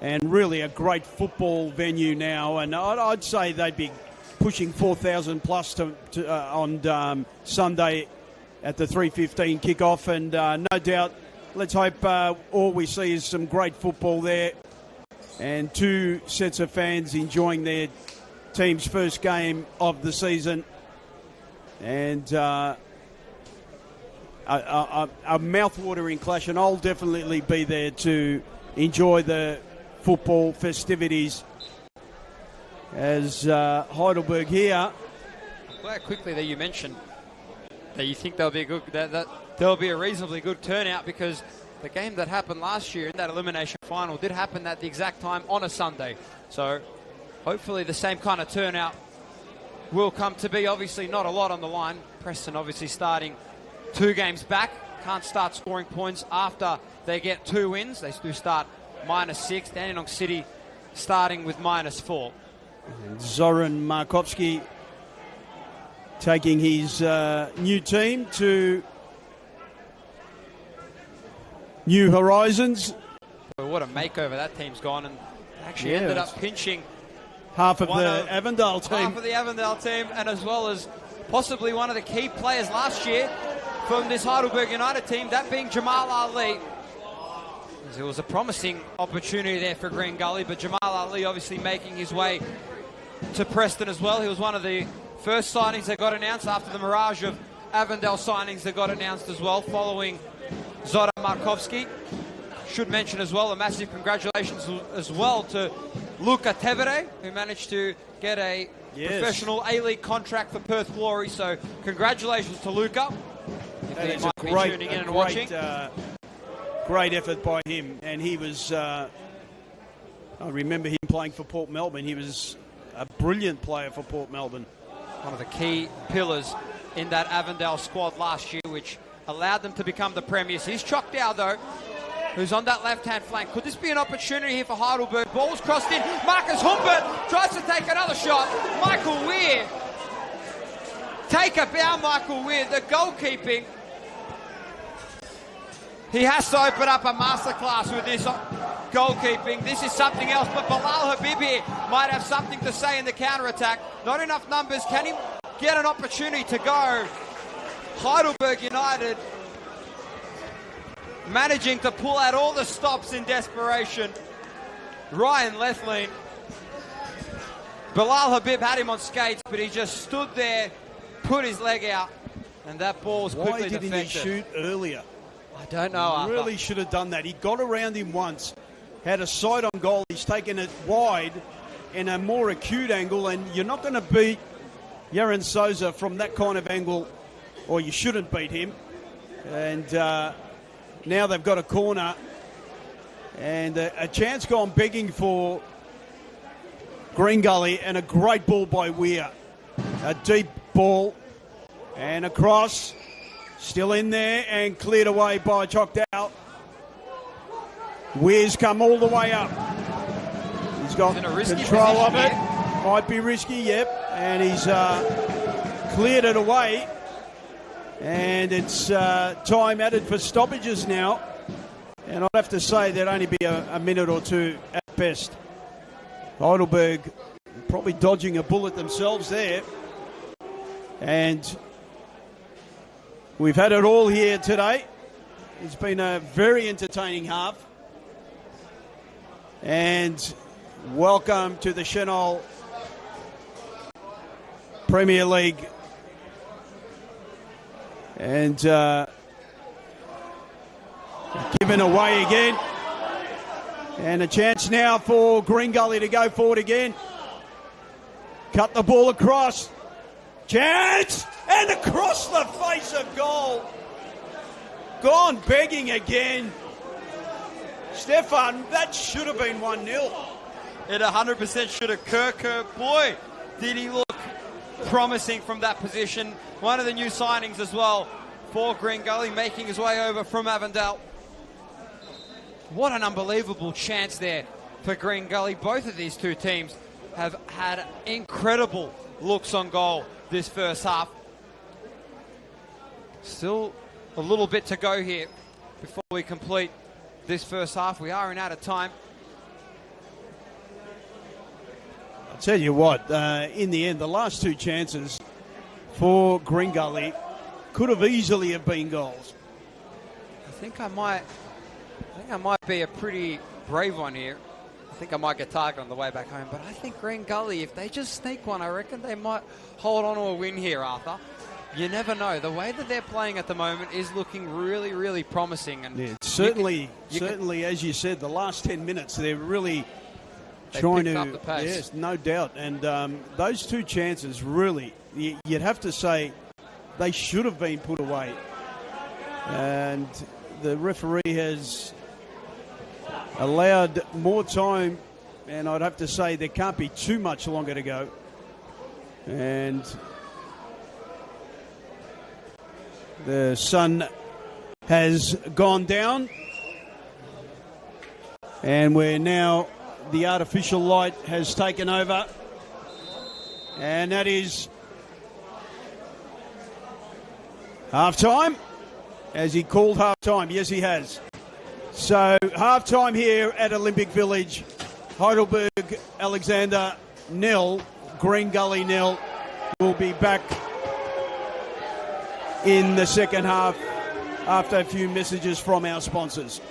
and really a great football venue now. And I'd say they'd be pushing 4,000 plus on Sunday at the 3:15 kickoff. And no doubt, let's hope all we see is some great football there and two sets of fans enjoying their team's first game of the season. And a mouth-watering clash, and I'll definitely be there to enjoy the football festivities as Heidelberg here. I'm glad quickly that you mentioned that you think there'll be a good, that there'll be a reasonably good turnout, because the game that happened last year in that elimination final did happen at the exact time on a Sunday. So hopefully the same kind of turnout will come to be. Obviously not a lot on the line. Preston obviously starting 2 games back. Can't start scoring points after they get 2 wins. They do start -6. Dandenong City starting with -4. Zoran Markovsky taking his new team to new horizons. Well, what a makeover that team's gone, and actually ended up pinching half of the Avondale team. Half of the Avondale team, and as well as possibly one of the key players last year from this Heidelberg United team, that being Jamal Ali. It was a promising opportunity there for Green Gully, but Jamal Ali obviously making his way to Preston as well. He was one of the first signings that got announced after the mirage of Avondale signings that got announced as well, following Zoran Markovsky. Should mention as well a massive congratulations as well to Luka Tevere, who managed to get a professional A-League contract for Perth Glory. So congratulations to Luka. That is a great effort by him. And he was, I remember him playing for Port Melbourne. He was a brilliant player for Port Melbourne. One of the key pillars in that Avondale squad last year, which allowed them to become the premiers. Here's Choctaw, though, who's on that left-hand flank. Could this be an opportunity here for Heidelberg? Ball's crossed in. Marcus Humbert tries to take another shot. Michael Weir. Take a bow, Michael Weir. The goalkeeping. He has to open up a masterclass with this goalkeeping. This is something else, but Bilal Habib here might have something to say in the counter-attack. Not enough numbers. Can he get an opportunity to go? Heidelberg United managing to pull out all the stops in desperation. Ryan Lethlean. Bilal Habib had him on skates, but he just stood there, put his leg out, and that ball was quickly deflected. Why didn't he shoot earlier? I don't know, Arthur. Really should have done that. He got around him once, had a sight on goal. He's taken it wide in a more acute angle, and you're not going to beat Yaron Souza from that kind of angle, or you shouldn't beat him. And now they've got a corner and a chance gone begging for Green Gully, and a great ball by Weir. A deep ball and a cross. Still in there and cleared away by Choctaw. Weir's come all the way up. He's got control of it. Might be risky, yep. And he's cleared it away. And it's time added for stoppages now. And I'd have to say there'd only be a minute or two at best. Heidelberg probably dodging a bullet themselves there. And we've had it all here today. It's been a very entertaining half. And welcome to the Senol Premier League. And given away again. And a chance now for Green Gully to go forward again. Cut the ball across. Chance! And across the face of goal. Gone begging again. Stefan, that should have been 1-0. It 100% should have. Kerr, boy, did he look promising from that position. One of the new signings as well for Green Gully, making his way over from Avondale. What an unbelievable chance there for Green Gully. Both of these two teams have had incredible looks on goal this first half. Still a little bit to go here before we complete this first half. We are in out of time. I'll tell you what, in the end, the last two chances for Green Gully could have easily have been goals. I think I might be a pretty brave one here. I think I might get targeted on the way back home, but I think Green Gully, if they just sneak one, I reckon they might hold on to a win here, Arthur. You never know. The way that they're playing at the moment is looking really, really promising. And yeah, certainly, as you said, the last 10 minutes, they're really trying to, up the pace. Yes, no doubt. And those two chances, really, you'd have to say they should have been put away. And the referee has allowed more time, and I'd have to say there can't be too much longer to go. And the sun has gone down, and the artificial light has taken over, and that is half-time. Has he called half-time? Yes, he has. So half-time here at Olympic Village. Heidelberg, Alexander, 0. Green Gully, 0. We'll be back in the second half after a few messages from our sponsors.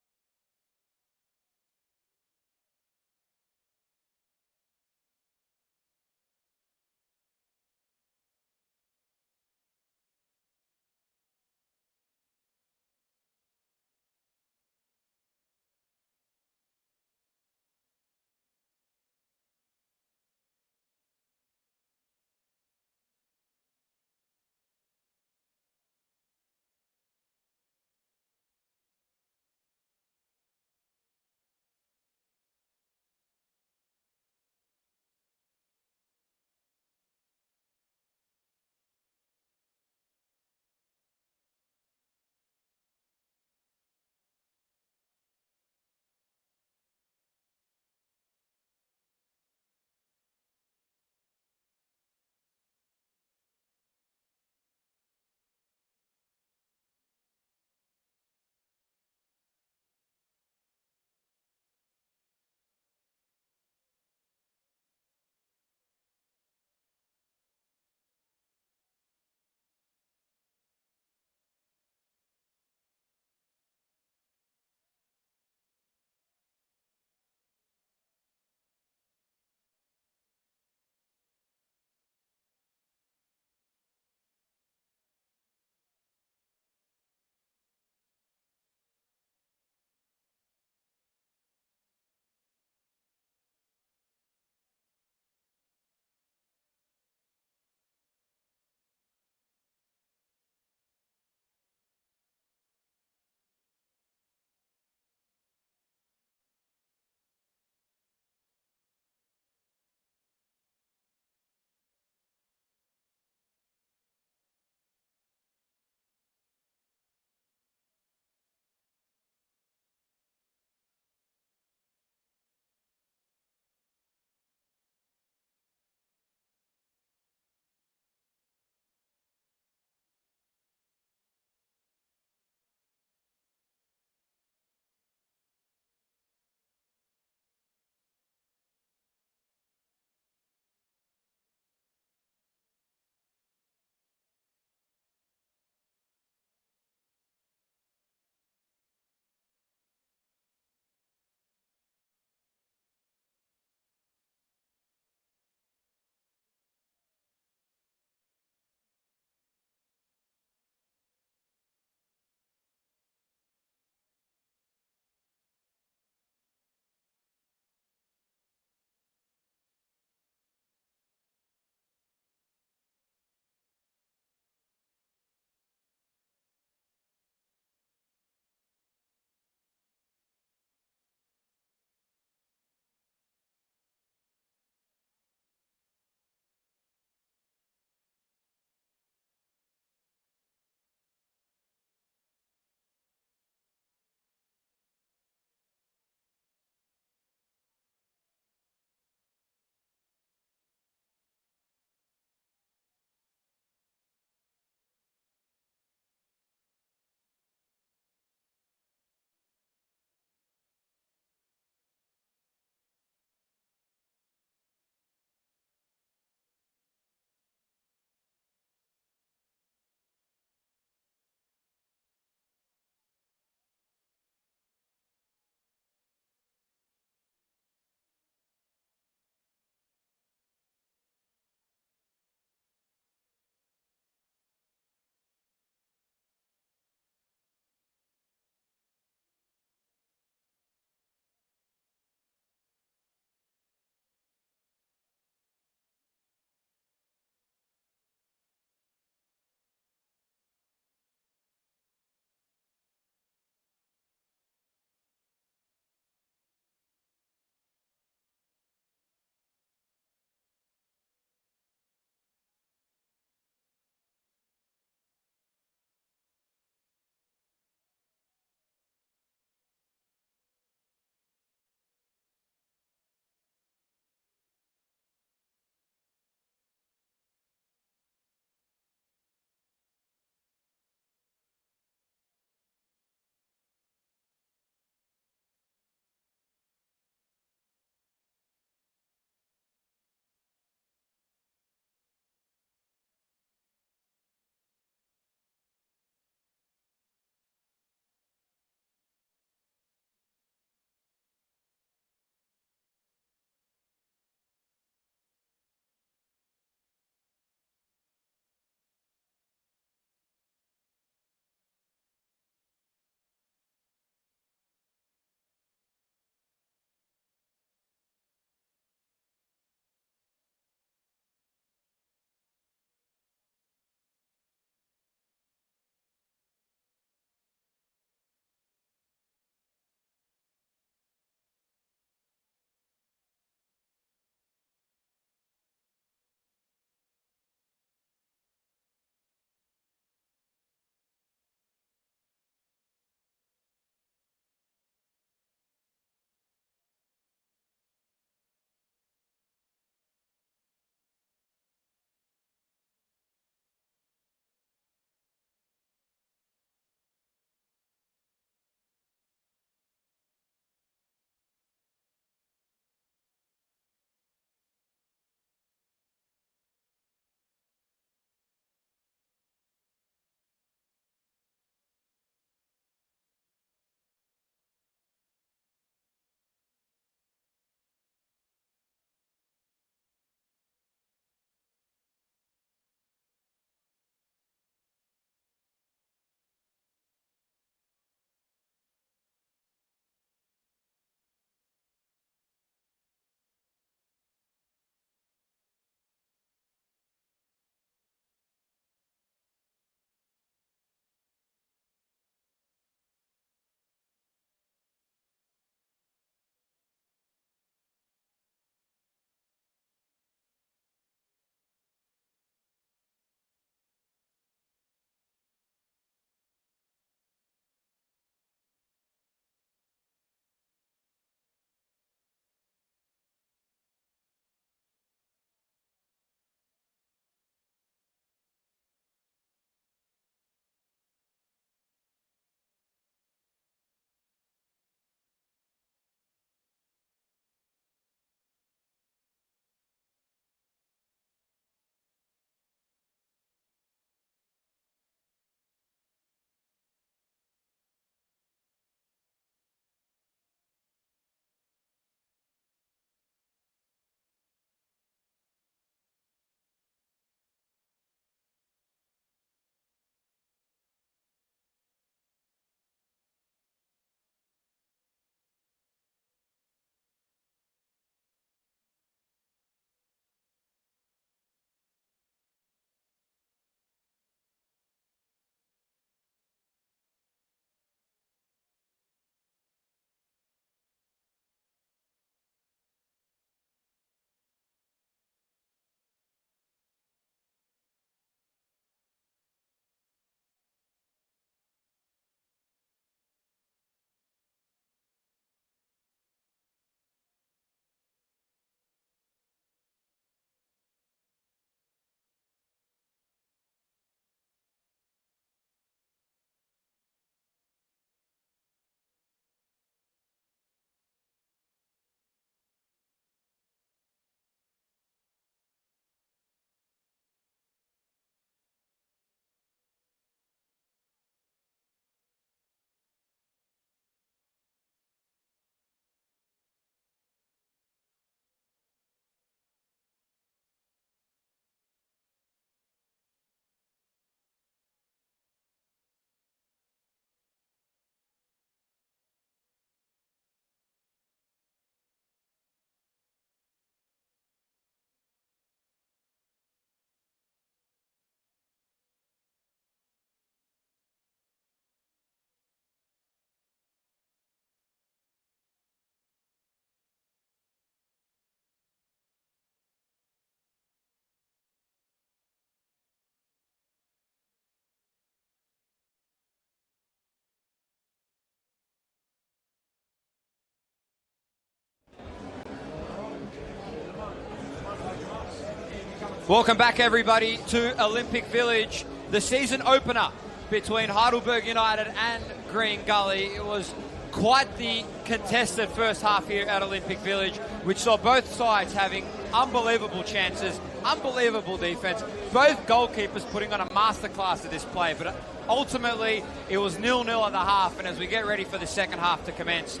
Welcome back, everybody, to Olympic Village, the season opener between Heidelberg United and Green Gully. It was quite the contested first half here at Olympic Village, which saw both sides having unbelievable chances, unbelievable defense, both goalkeepers putting on a masterclass of this play. But ultimately, it was 0-0 at the half, and as we get ready for the second half to commence,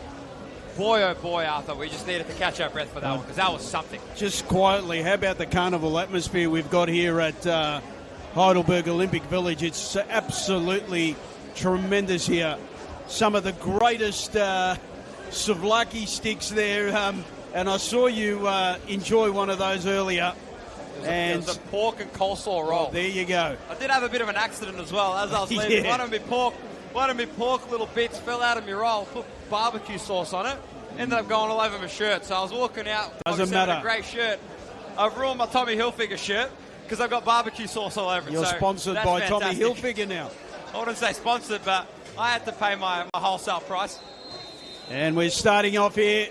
boy, oh boy, Arthur, we just needed to catch our breath for that one, because that was something. Just quietly, how about the carnival atmosphere we've got here at Heidelberg Olympic Village? It's absolutely tremendous here. Some of the greatest souvlaki sticks there, and I saw you enjoy one of those earlier. It was a pork and coleslaw roll. Oh, there you go. I did have a bit of an accident as well. As I was leaving, Yeah. one of my pork little bits fell out of my roll, put barbecue sauce on it, ended up going all over my shirt. So I was walking out, Doesn't matter. a great shirt. I've ruined my Tommy Hilfiger shirt because I've got barbecue sauce all over it. You're so sponsored that's by fantastic. Tommy Hilfiger now. I wouldn't say sponsored, but I had to pay my wholesale price. And we're starting off here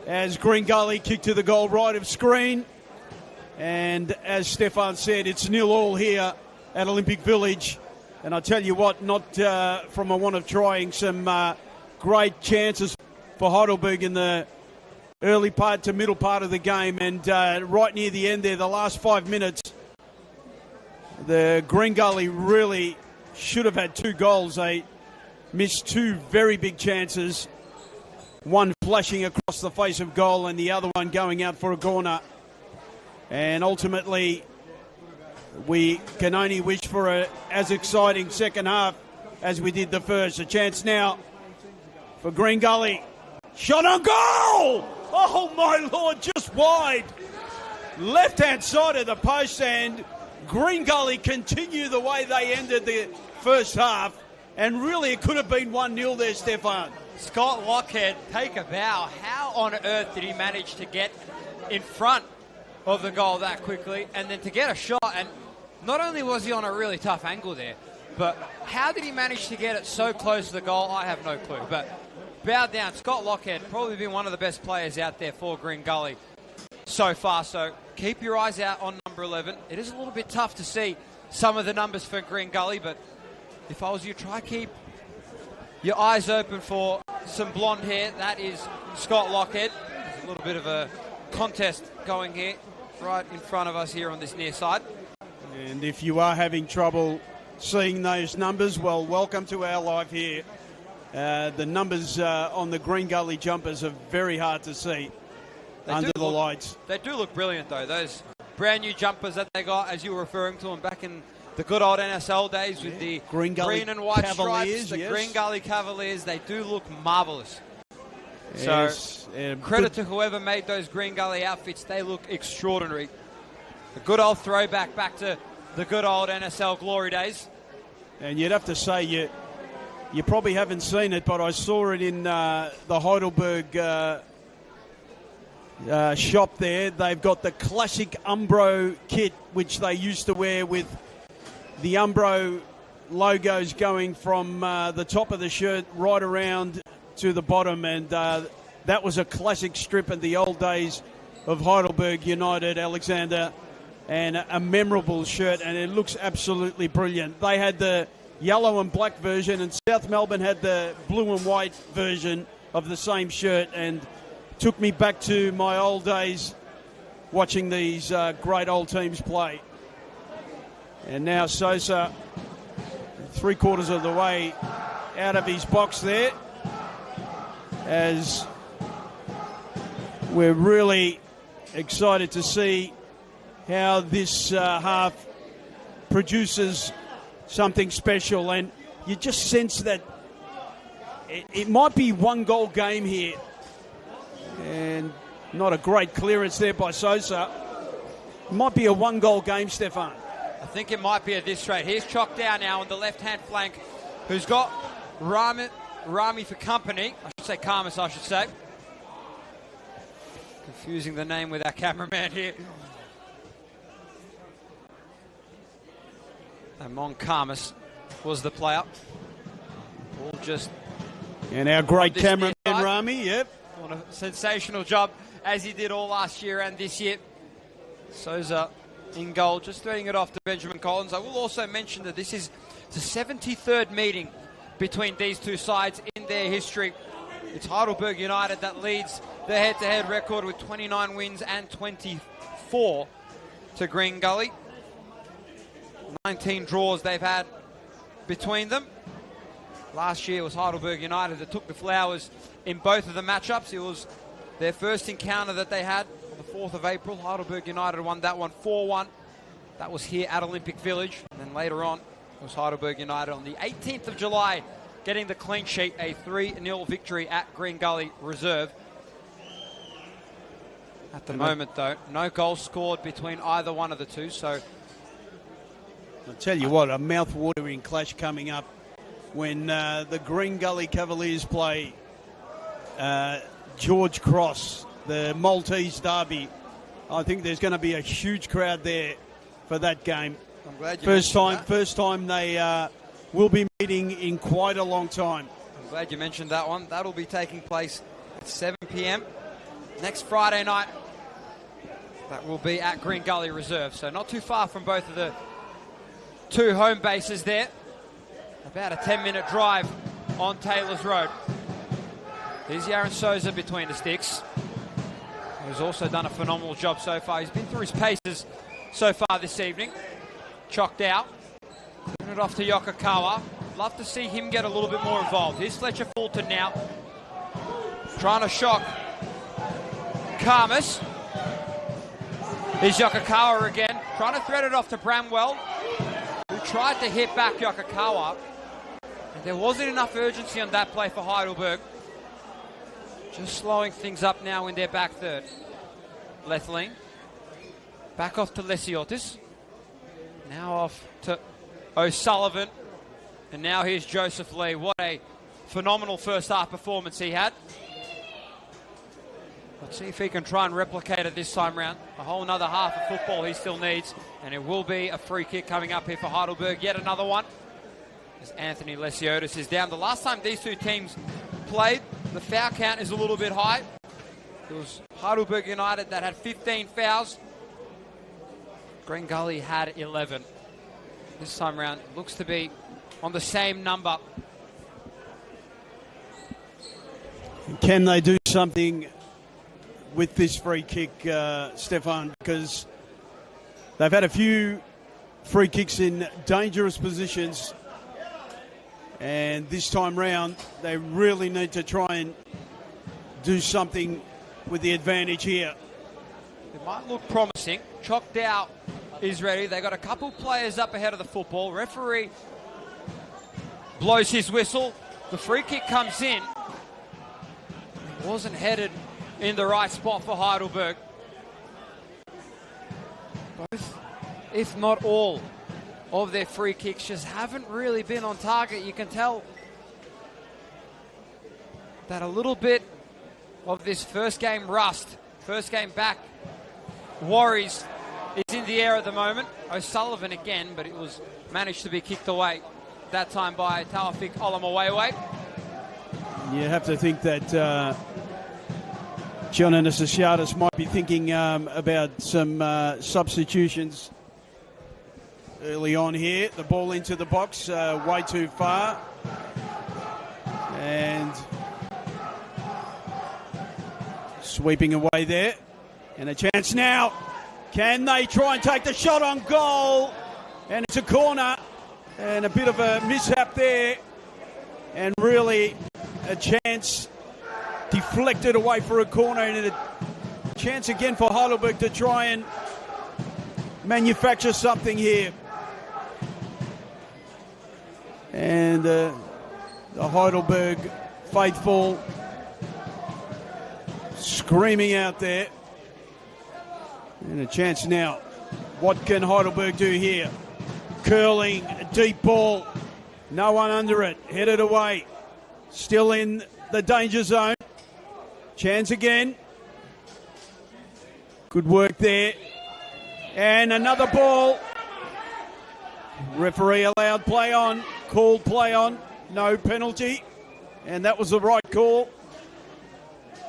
as Green Gully kick to the goal right of screen. And as Stefan said, it's 0-0 here at Olympic Village. And I tell you what, not from a want of trying, some great chances for Heidelberg in the early part to middle part of the game. And right near the end there, the last 5 minutes, the Green Gully really should have had 2 goals. They missed 2 very big chances, one flashing across the face of goal and the other one going out for a corner. And ultimately, we can only wish for as exciting second half as we did the first. A chance now for Green Gully. Shot on goal! Oh my Lord, just wide. Left-hand side of the post, and Green Gully continue the way they ended the first half. And really, it could have been 1-0 there, Stefan. Scott Lockhead, take a bow. How on earth did he manage to get in front of the goal that quickly and then to get a shot? And not only was he on a really tough angle there, but how did he manage to get it so close to the goal? I have no clue. But bow down, Scott Lockhead, probably been one of the best players out there for Green Gully so far. So keep your eyes out on number 11. It is a little bit tough to see some of the numbers for Green Gully, but if I was you, try keep your eyes open for some blonde hair. That is Scott Lockhead. There's a little bit of a contest going here right in front of us here on this near side. And if you are having trouble seeing those numbers, well, welcome to our live here. The numbers on the Green Gully jumpers are very hard to see under the lights. They do look brilliant, though. Those brand new jumpers that they got, as you were referring to them back in the good old NSL days with the Green and white Cavaliers, stripes, the yes. Green Gully Cavaliers, they do look marvellous. Yes, So credit to whoever made those Green Gully outfits. They look extraordinary. A good old throwback back to the good old NSL glory days. And you'd have to say you probably haven't seen it, but I saw it in the Heidelberg shop there. They've got the classic Umbro kit, which they used to wear with the Umbro logos going from the top of the shirt right around to the bottom, and that was a classic strip in the old days of Heidelberg United, Alexander, and a memorable shirt, and it looks absolutely brilliant. They had the yellow and black version, and South Melbourne had the blue and white version of the same shirt, and took me back to my old days watching these great old teams play. And now Sosa, 3/4 of the way out of his box there, as we're really excited to see how this half produces something special. And you just sense that it might be 1-goal game here. And not a great clearance there by Sosa. It might be a 1-goal game, Stefan. I think it might be at this rate. Here's Chock down now on the left-hand flank, who's got Rami for company. I should say Karmas, I should say. Confusing the name with our cameraman here. Amon Karmas was the player. All just... And our great cameraman, side. Rami, yep. On a sensational job, as he did all last year and this year. Sousa in goal, just threading it off to Benjamin Collins. I will also mention that this is the 73rd meeting between these two sides in their history. It's Heidelberg United that leads the head-to-head record with 29 wins and 24 to Green Gully. 19 draws they've had between them. Last year it was Heidelberg United that took the flowers in both of the matchups. It was their first encounter that they had on the 4th of April. Heidelberg United won that one 4-1. That was here at Olympic Village. And then later on it was Heidelberg United on the 18th of July getting the clean sheet, a 3-0 victory at Green Gully Reserve. At the moment, though, no goals scored between either one of the two, so... I'll tell you what, a mouth-watering clash coming up when the Green Gully Cavaliers play George Cross, the Maltese derby. I think there's going to be a huge crowd there for that game. I'm glad you First time they will be meeting in quite a long time. I'm glad you mentioned that one. That'll be taking place at 7 p.m. next Friday night. That will be at Green Gully Reserve, so not too far from both of the two home bases there. About a 10-minute drive on Taylor's Road. There's Yaron Souza between the sticks, who's also done a phenomenal job so far. He's been through his paces so far this evening. Chocked out. Putting it off to Yokokawa. Love to see him get a little bit more involved. Here's Fletcher Fulton now. Trying to shock Karmas. Here's Yokokawa again. Trying to thread it off to Bramwell, who tried to hit back Yokokawa. And there wasn't enough urgency on that play for Heidelberg. Just slowing things up now in their back third. Lethling. Back off to Lesiotis. Now off to O'Sullivan. And now here's Joseph Lee. What a phenomenal first half performance he had. Let's see if he can try and replicate it this time round. A whole another half of football he still needs. And it will be a free kick coming up here for Heidelberg. Yet another one. As Anthony Lesiotis is down. The last time these two teams played, the foul count is a little bit high. It was Heidelberg United that had 15 fouls. Green Gully had 11. This time round looks to be on the same number. Can they do something with this free kick, Stefan? Because they've had a few free kicks in dangerous positions, and this time round they really need to try and do something with the advantage here. It might look promising. Chocked out is ready. They got a couple players up ahead of the football. Referee blows his whistle. The free kick comes in. It wasn't headed in the right spot for Heidelberg. Both, if not all, of their free kicks just haven't really been on target. You can tell that a little bit of this first game rust, first game back worries is in the air at the moment. O'Sullivan again, but it was managed to be kicked away that time by Taufik Olamawewe. You have to think that John Anastasiadis might be thinking about some substitutions early on here. The ball into the box, way too far. And sweeping away there. And a chance now. Can they try and take the shot on goal? And it's a corner. And a bit of a mishap there. And really a chance deflected away for a corner. And a chance again for Heidelberg to try and manufacture something here. And the Heidelberg faithful screaming out there. And a chance now. What can Heidelberg do here? Curling, a deep ball. No one under it. Headed away. Still in the danger zone. Chance again. Good work there. And another ball. Referee allowed play on. Called play on. No penalty. And that was the right call.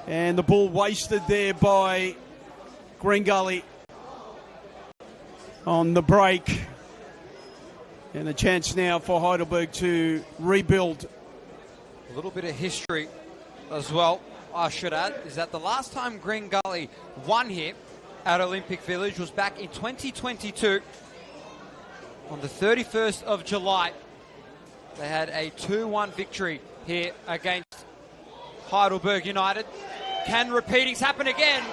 And the ball wasted there by Green Gully. on the break. And a chance now for Heidelberg to rebuild. A little bit of history as well, I should add, is that the last time Green Gully won here at Olympic Village was back in 2022 on the 31st of July. They had a 2-1 victory here against Heidelberg United. Can repeatings happen again?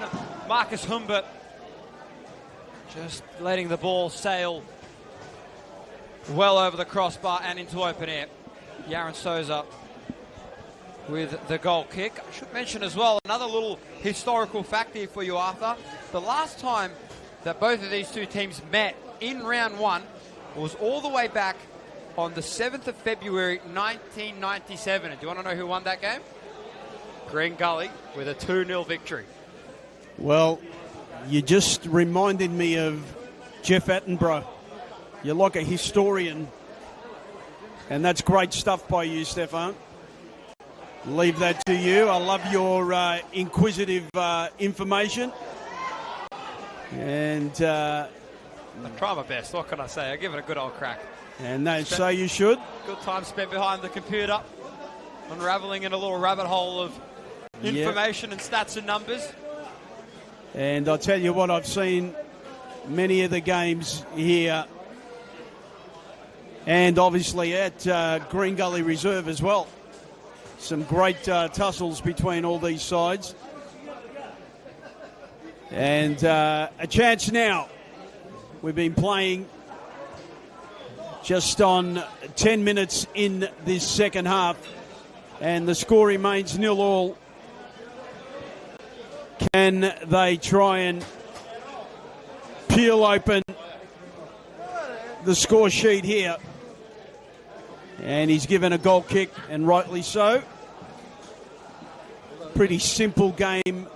Marcus Humbert just letting the ball sail well over the crossbar and into open air. Yaron Souza with the goal kick. I should mention as well, another little historical fact here for you, Arthur. The last time that both of these two teams met in round one was all the way back on the 7th of February 1997. And do you want to know who won that game? Green Gully with a 2-0 victory. Well, you just reminded me of Jeff Attenborough. You're like a historian, and that's great stuff by you, Stefan. Leave that to you. I love your inquisitive information. And I try my best. What can I say? I give it a good old crack. And so you should. Good time spent behind the computer, unraveling in a little rabbit hole of information and stats and numbers. And I'll tell you what, I've seen many of the games here, and obviously at Green Gully Reserve as well. Some great tussles between all these sides. And a chance now. We've been playing just on 10 minutes in this second half, and the score remains 0-0. Can they try and peel open the score sheet here? And he's given a goal kick, and rightly so. Pretty simple game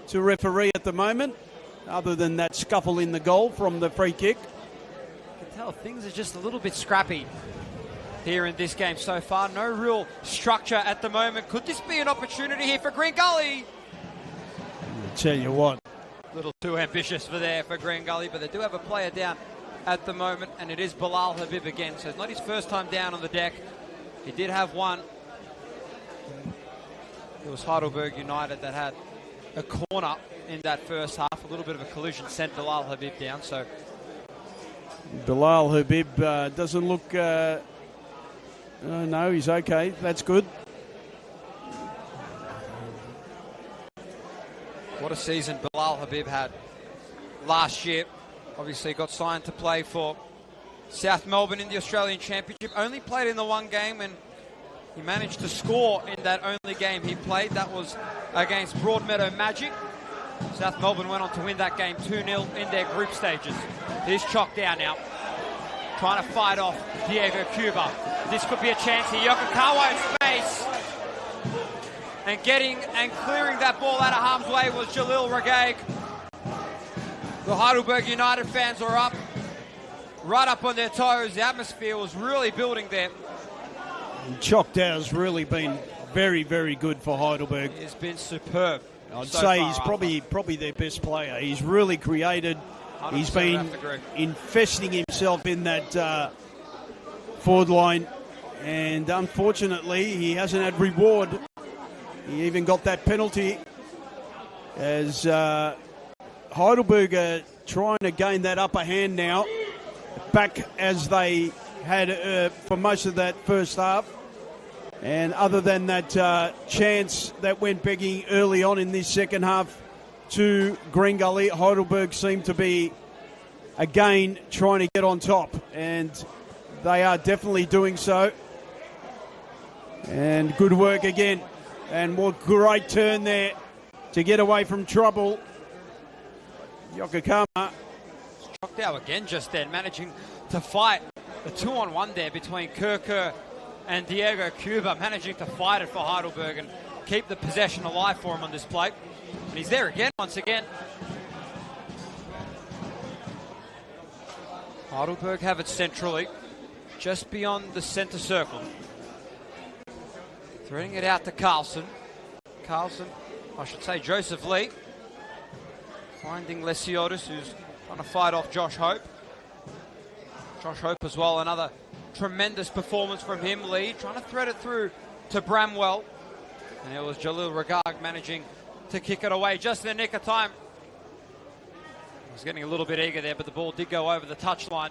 to referee at the moment, other than that scuffle in the goal from the free kick. You can tell things are just a little bit scrappy here in this game so far. No real structure at the moment. Could this be an opportunity here for Green Gully? I'll tell you what. A little too ambitious for Green Gully, but they do have a player down at the moment, and it is Bilal Habib again. So it's not his first time down on the deck. He did have one. It was Heidelberg United that had a corner in that first half. A little bit of a collision sent Bilal Habib down. So Bilal Habib doesn't look... no, he's okay. That's good. What a season Bilal Habib had last year. Obviously got signed to play for South Melbourne in the Australian Championship. Only played in the one game, and he managed to score in that only game he played. That was against Broadmeadow Magic. South Melbourne went on to win that game 2-0 in their group stages. Here's Chalk down now, trying to fight off Diego Cuba. This could be a chance here. Yokokawa in space. And getting and clearing that ball out of harm's way was Jalil Ragaig. The Heidelberg United fans are up, right up on their toes. The atmosphere was really building there. Chalk Dow's really been very, very good for Heidelberg. He's been superb. I'd say he's probably their best player. He's really created. He's been infesting himself in that forward line, and unfortunately he hasn't had reward. He even got that penalty as Heidelberg are trying to gain that upper hand now, back as they had for most of that first half. And other than that chance that went begging early on in this second half to Green Gully, Heidelberg seemed to be again trying to get on top, and they are definitely doing so. And good work again, and more great turn there to get away from trouble. Yokokawa. Knocked out again just then, managing to fight the 2-on-1 there between Kerker and Diego Cuba, managing to fight it for Heidelberg and keep the possession alive for him on this play. And he's there again, once again. Heidelberg have it centrally, just beyond the centre circle. Threading it out to Carlson. Joseph Lee. Finding Lesiotis, who's trying to fight off Josh Hope. Josh Hope as well, another tremendous performance from him. Lee trying to thread it through to Bramwell. And it was Jalil Regag managing to kick it away just in the nick of time. He was getting a little bit eager there, but the ball did go over the touchline.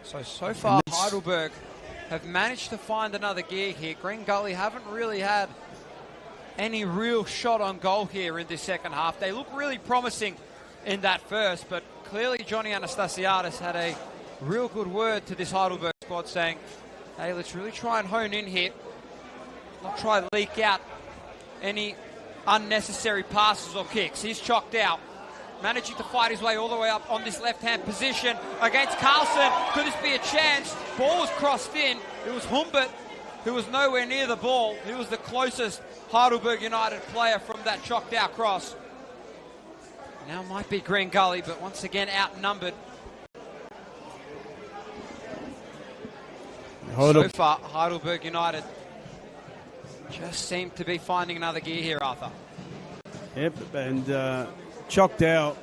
So far, Heidelberg have managed to find another gear here. Green Gully haven't really had any real shot on goal here in this second half. They look really promising in that first, but clearly Johnny Anastasiadis had a real good word to this Heidelberg squad saying, hey, let's really try and hone in here. Not try to leak out any unnecessary passes or kicks. He's chalked out, managing to fight his way all the way up on this left-hand position against Carlson. Could this be a chance? Ball was crossed in. It was Humbert who was nowhere near the ball. He was the closest Heidelberg United player from that chalked out cross. Now might be Green Gully, but once again outnumbered. So far, Heidelberg United just seem to be finding another gear here, Arthur. Yep, and chalked out.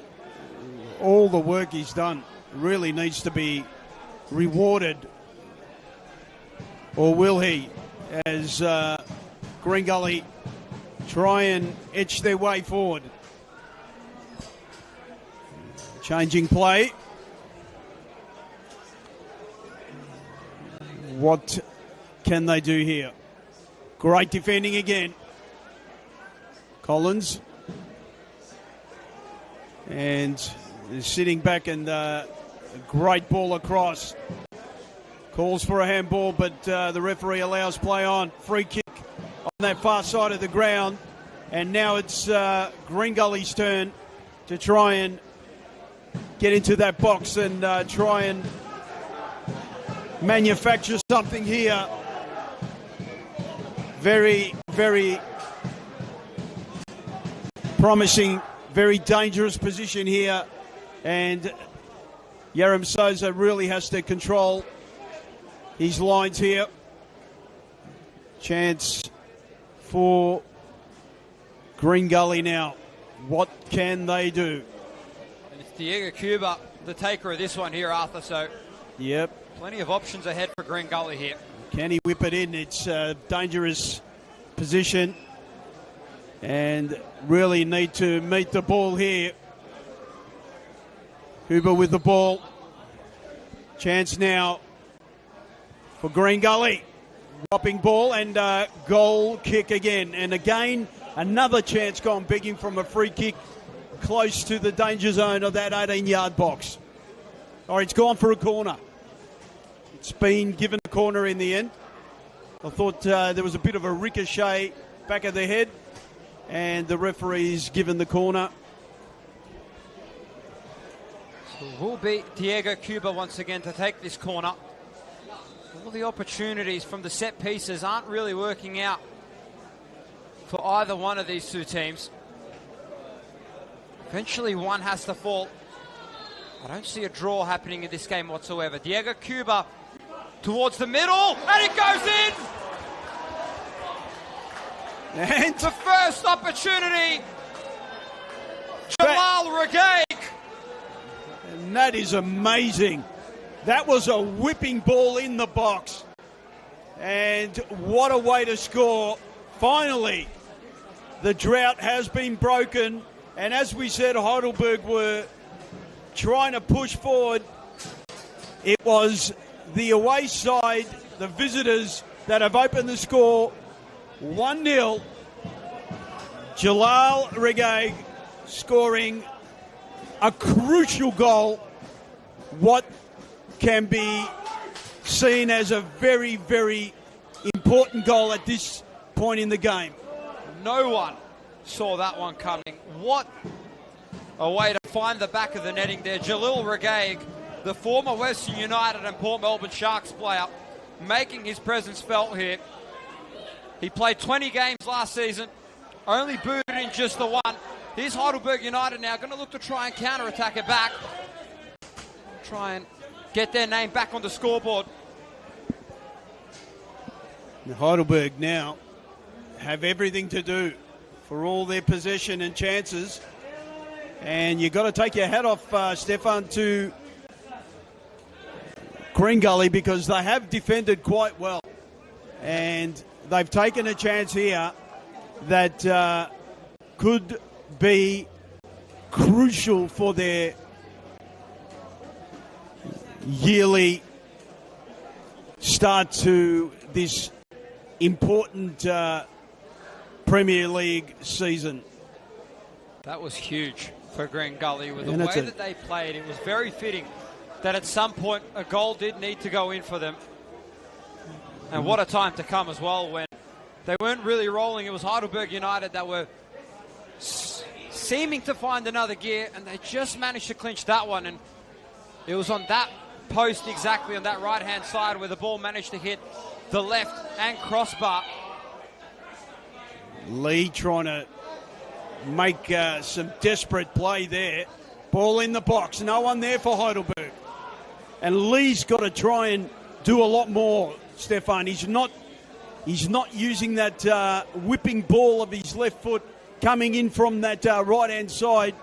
All the work he's done really needs to be rewarded. Or will he? As Green Gully try and etch their way forward. Changing play. What can they do here? Great defending again. Collins. And sitting back, and a great ball across. Calls for a handball, but the referee allows play on. Free kick on that far side of the ground. And now it's Green Gully's turn to try and get into that box and try and manufacture something here. Very, very promising, very dangerous position here. And Yaram Souza really has to control his lines here. Chance for Green Gully now. What can they do? And it's Diego Cuba, the taker of this one here, Arthur. So, yep, plenty of options ahead for Green Gully here. Can he whip it in? It's a dangerous position. And really need to meet the ball here. Huber with the ball. Chance now for Green Gully. Whopping ball and goal kick again. And again, another chance gone begging from a free kick close to the danger zone of that 18-yard box. Or it's gone for a corner. It's been given a corner in the end. I thought there was a bit of a ricochet back of the head, and the referee's given the corner. So it will be Diego Cuba once again to take this corner. All the opportunities from the set pieces aren't really working out for either one of these two teams. Eventually one has to fall. I don't see a draw happening in this game whatsoever. Diego Cuba towards the middle, and it goes in! And the first opportunity, Jalal Regag. And that is amazing. That was a whipping ball in the box. And what a way to score. Finally, the drought has been broken. And as we said, Heidelberg were trying to push forward. It was the away side, the visitors, that have opened the score 1-0. Jalal Regag scoring a crucial goal. What can be seen as a very, very important goal at this point in the game. No one saw that one coming. What a way to find the back of the netting there. Jalil Regag, the former Western United and Port Melbourne Sharks player, making his presence felt here. He played 20 games last season, only booted in just the one. Here's Heidelberg United now, going to look to try and counter-attack it back. Try and get their name back on the scoreboard. Heidelberg now have everything to do for all their possession and chances. And you've got to take your hat off, Stefan, to Green Gully, because they have defended quite well. And they've taken a chance here that could be crucial for their yearly start to this important Premier League season. That was huge for Green Gully. With the way that they played, it was very fitting that at some point a goal did need to go in for them. And what a time to come as well when they weren't really rolling. It was Heidelberg United that were seeming to find another gear, and they just managed to clinch that one. And it was on that post, exactly on that right-hand side, where the ball managed to hit the left and crossbar. Lee trying to make some desperate play there. Ball in the box. No one there for Heidelberg. And Lee's got to try and do a lot more, Stefan. He's not using that whipping ball of his left foot coming in from that right-hand side.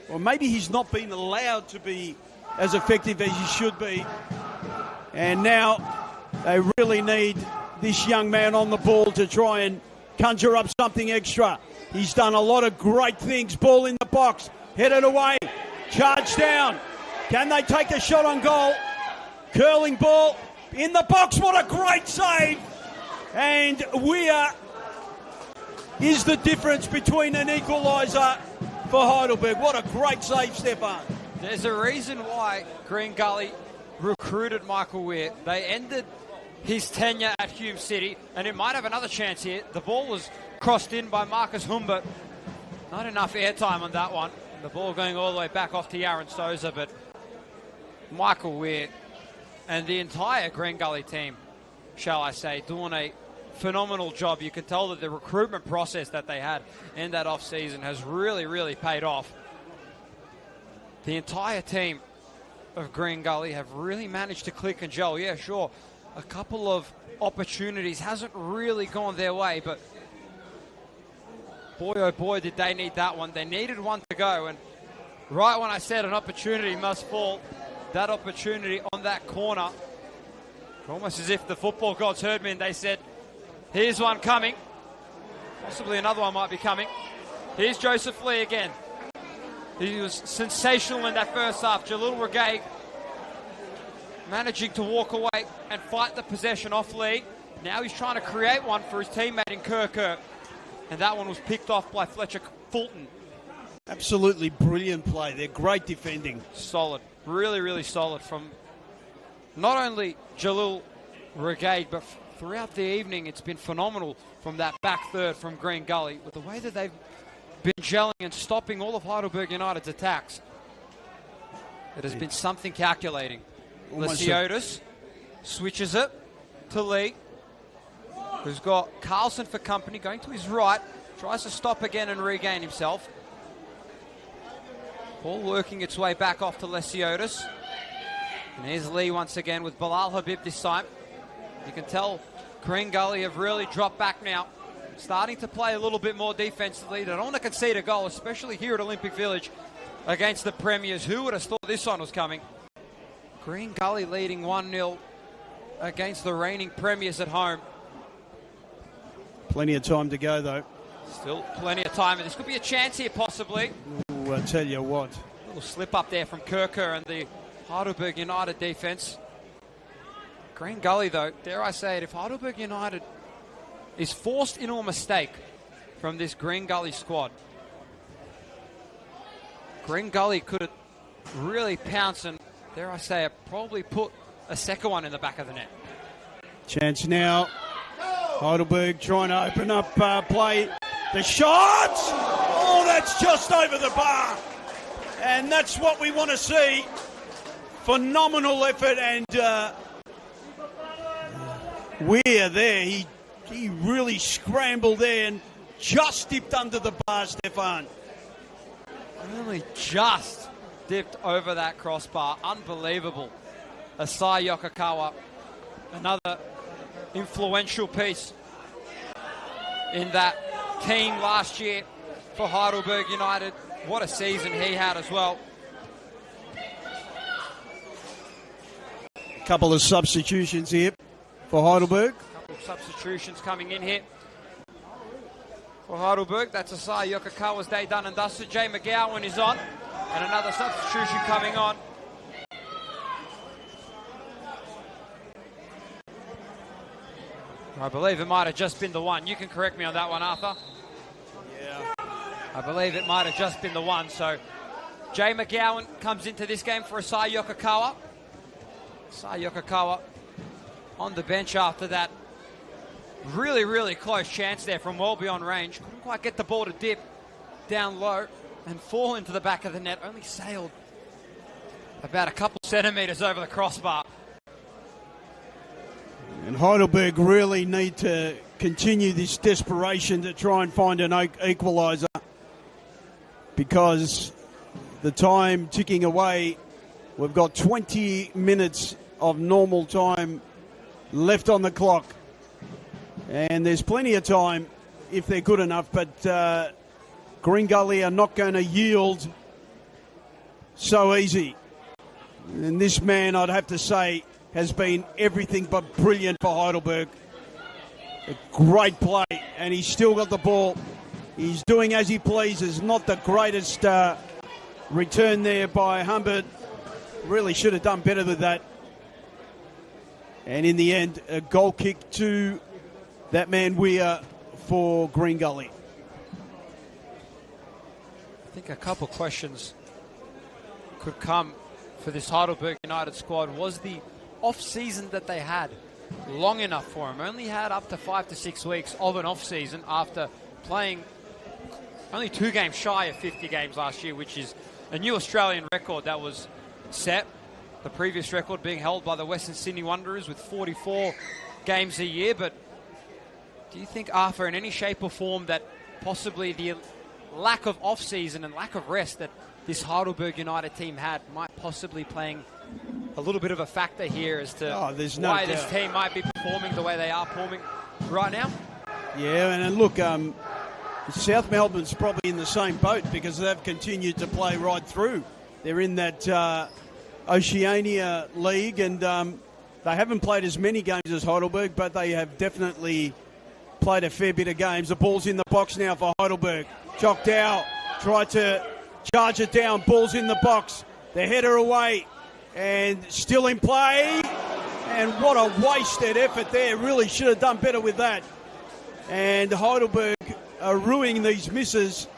Or maybe he's not been allowed to be as effective as he should be. And now they really need this young man on the ball to try and conjure up something extra. He's done a lot of great things. Ball in the box, headed away, charged down. Can they take a shot on goal? Curling ball in the box. What a great save. And Weir is the difference between an equaliser for Heidelberg. What a great save, Stefan. There's a reason why Green Gully recruited Michael Weir. They ended his tenure at Hume City, and it might have another chance here. The ball was crossed in by Marcus Humbert. Not enough airtime on that one. The ball going all the way back off to Yaron Souza, but Michael Weir and the entire Green Gully team, shall I say, doing a phenomenal job. You can tell that the recruitment process that they had in that off-season has really, really paid off. The entire team of Green Gully have really managed to click and gel. Yeah, sure, a couple of opportunities hasn't really gone their way, but boy, oh boy, did they need that one. They needed one to go, and right when I said an opportunity must fall, that opportunity on that corner, almost as if the football gods heard me and they said, here's one coming. Possibly another one might be coming. Here's Joseph Lee again. He was sensational in that first half. Jalil Regaig managing to walk away and fight the possession off Lee. Now he's trying to create one for his teammate in Kirk. And that one was picked off by Fletcher Fulton. Absolutely brilliant play. They're great defending. Solid. Really, really solid from not only Jalil Regaig, but throughout the evening it's been phenomenal from that back third from Green Gully. With the way that they've been gelling and stopping all of Heidelberg United's attacks, it has been something calculating. Lesiotis switches it to Lee, who's got Carlson for company, going to his right, tries to stop again and regain himself. Ball working its way back off to Lesiotis. And here's Lee once again with Bilal Habib this time. You can tell Green Gully have really dropped back now, starting to play a little bit more defensively. They don't want to concede a goal, especially here at Olympic Village against the Premiers. Who would have thought this one was coming? Green Gully leading 1-0 against the reigning Premiers at home. Plenty of time to go, though. Still plenty of time, and this could be a chance here, possibly. Ooh, I tell you what. A little slip up there from Kirker and the Heidelberg United defense. Green Gully, though, dare I say it, if Heidelberg United is forced into a mistake from this Green Gully squad, Green Gully could really pounce and, dare I say it, probably put a second one in the back of the net. Chance now. Heidelberg trying to open up play. The shot! Oh, that's just over the bar. And that's what we want to see. Phenomenal effort, and Weir there. He really scrambled there and just dipped under the bar, Stefan. Really just dipped over that crossbar. Unbelievable. Asai Yokokawa, another influential piece in that team last year for Heidelberg United. What a season he had as well. Couple of substitutions here for Heidelberg. Couple of substitutions coming in here for Heidelberg. That's Asai Yokokawa's day done and dusted. Jay McGowan is on, and another substitution coming on. I believe it might have just been the one. You can correct me on that one, Arthur. Yeah. I believe it might have just been the one. So Jay McGowan comes into this game for Asai Yokokawa. Asai Yokokawa on the bench after that really, really close chance there from well beyond range. Couldn't quite get the ball to dip down low and fall into the back of the net. Only sailed about a couple centimetres over the crossbar. And Heidelberg really need to continue this desperation to try and find an equaliser, because the time ticking away, we've got 20 minutes of normal time left on the clock. And there's plenty of time if they're good enough, but Green Gully are not going to yield so easy. And this man, I'd have to say, has been everything but brilliant for Heidelberg. A great play, and he's still got the ball. He's doing as he pleases. Not the greatest return there by Humbert. Really should have done better with that. And in the end, a goal kick to that man Weir for Green Gully. I think a couple questions could come for this Heidelberg United squad. Was the off-season that they had long enough for them? Only had up to 5 to 6 weeks of an off-season after playing only 2 games shy of 50 games last year, which is a new Australian record that was set. The previous record being held by the Western Sydney Wanderers with 44 games a year. But do you think, Arthur, in any shape or form, that possibly the lack of off-season and lack of rest that this Heidelberg United team had might possibly playing a little bit of a factor here as to why this team might be performing the way they are performing right now? Yeah, and look, South Melbourne's probably in the same boat because they've continued to play right through. They're in that Oceania League, and they haven't played as many games as Heidelberg, but they have definitely played a fair bit of games. The ball's in the box now for Heidelberg. Jock Dow tried to charge it down. Ball's in the box. The header away and still in play. And what a wasted effort there. Really should have done better with that. And Heidelberg are ruining these misses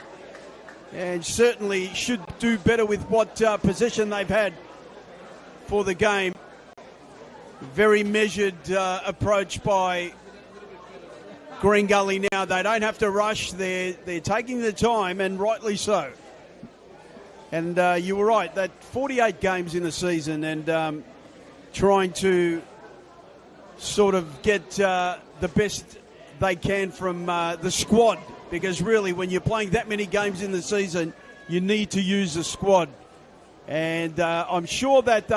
and certainly should do better with what possession they've had for the game. Very measured approach by Green Gully now. They don't have to rush. They're taking the time, and rightly so. And you were right, that 48 games in the season, and trying to sort of get the best they can from the squad, because really when you're playing that many games in the season, you need to use the squad. And I'm sure that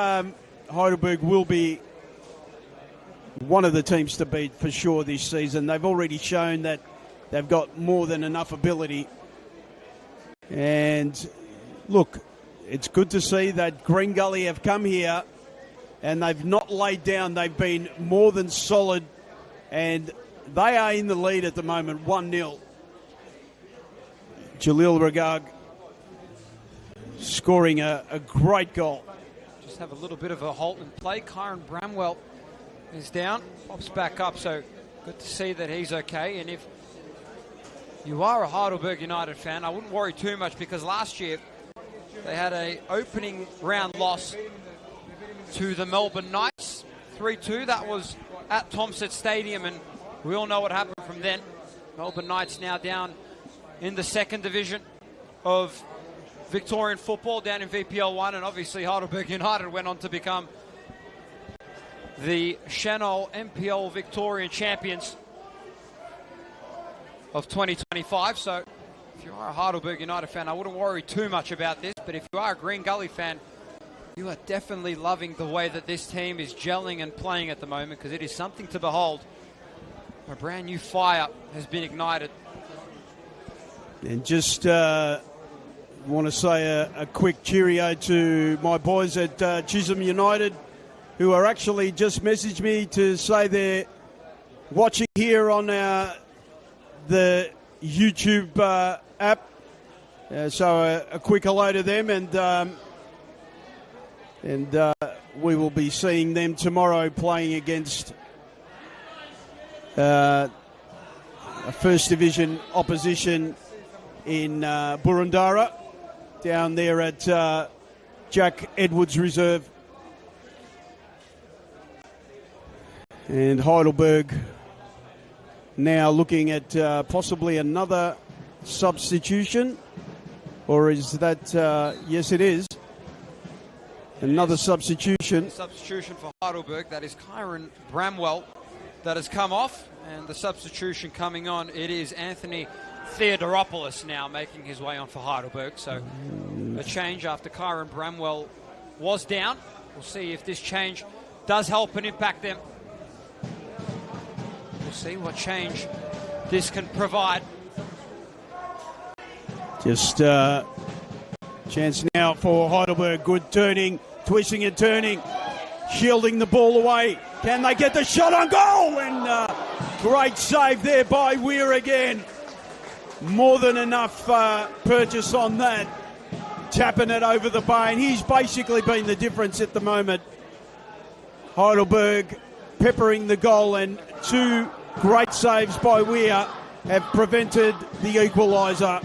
Heidelberg will be one of the teams to beat for sure this season. They've already shown that they've got more than enough ability. And look, it's good to see that Green Gully have come here and they've not laid down. They've been more than solid, and they are in the lead at the moment, 1-0. Jalil Ragag scoring a great goal. Just have a little bit of a halt in play. Kyron Bramwell is down, pops back up, so good to see that he's okay. And if you are a Heidelberg United fan, I wouldn't worry too much, because last year they had an opening round loss to the Melbourne Knights, 3-2. That was at Thomson Stadium, and we all know what happened from then. Melbourne Knights now down in the second division of Victorian football, down in VPL 1, and obviously Heidelberg United went on to become the Senol NPLM Victorian champions of 2025. So if you are a Heidelberg United fan, I wouldn't worry too much about this. But if you are a Green Gully fan, you are definitely loving the way that this team is gelling and playing at the moment, because it is something to behold. A brand new fire has been ignited. And just want to say a quick cheerio to my boys at Chisholm United. who are actually just messaged me to say they're watching here on the YouTube app. So a quick hello to them, and we will be seeing them tomorrow playing against a First Division opposition in Boroondara down there at Jack Edwards Reserve. And Heidelberg now looking at possibly another substitution. Or is that, yes it is, another substitution. Substitution for Heidelberg, that is Kyron Bramwell that has come off. And the substitution coming on, it is Anthony Theodoropoulos now making his way on for Heidelberg. So a change after Kyron Bramwell was down. We'll see if this change does help and impact them. We'll see what change this can provide. Just chance now for Heidelberg. Good turning, twisting and turning, shielding the ball away. Can they get the shot on goal? And great save there by Weir again. More than enough purchase on that. Tapping it over the bar, and he's basically been the difference at the moment. Heidelberg peppering the goal, and two great saves by Weir have prevented the equaliser.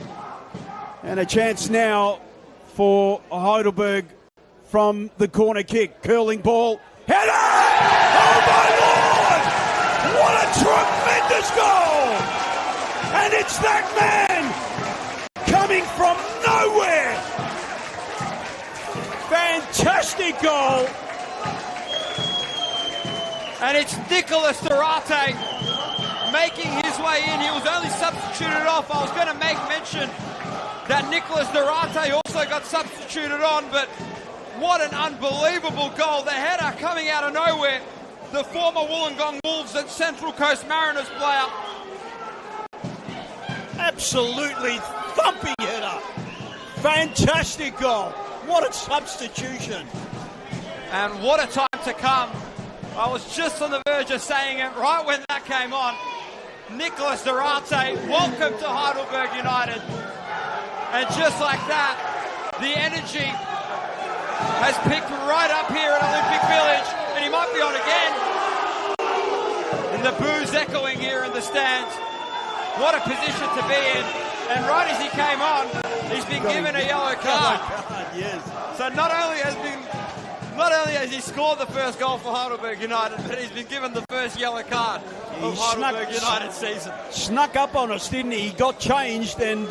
And a chance now for Heidelberg from the corner kick. Curling ball. Header! Oh my Lord! What a tremendous goal! And it's that man coming from nowhere. Fantastic goal. And it's Nicholas Durate making his way in. He was only substituted off. I was going to make mention that Nicholas Durate also got substituted on, but what an unbelievable goal. The header coming out of nowhere. The former Wollongong Wolves and Central Coast Mariners player. Absolutely thumping header. Fantastic goal. What a substitution. And what a time to come. I was just on the verge of saying it right when that came on. Nicholas Durate, welcome to Heidelberg United. And just like that, the energy has picked right up here at Olympic Village, and he might be on again. And the boos echoing here in the stands. What a position to be in. And right as he came on, he's been given a yellow card. Yes. So not only has he scored the first goal for Heidelberg United, but he's been given the first yellow card of Heidelberg United season. Snuck up on us, didn't he? He got changed, and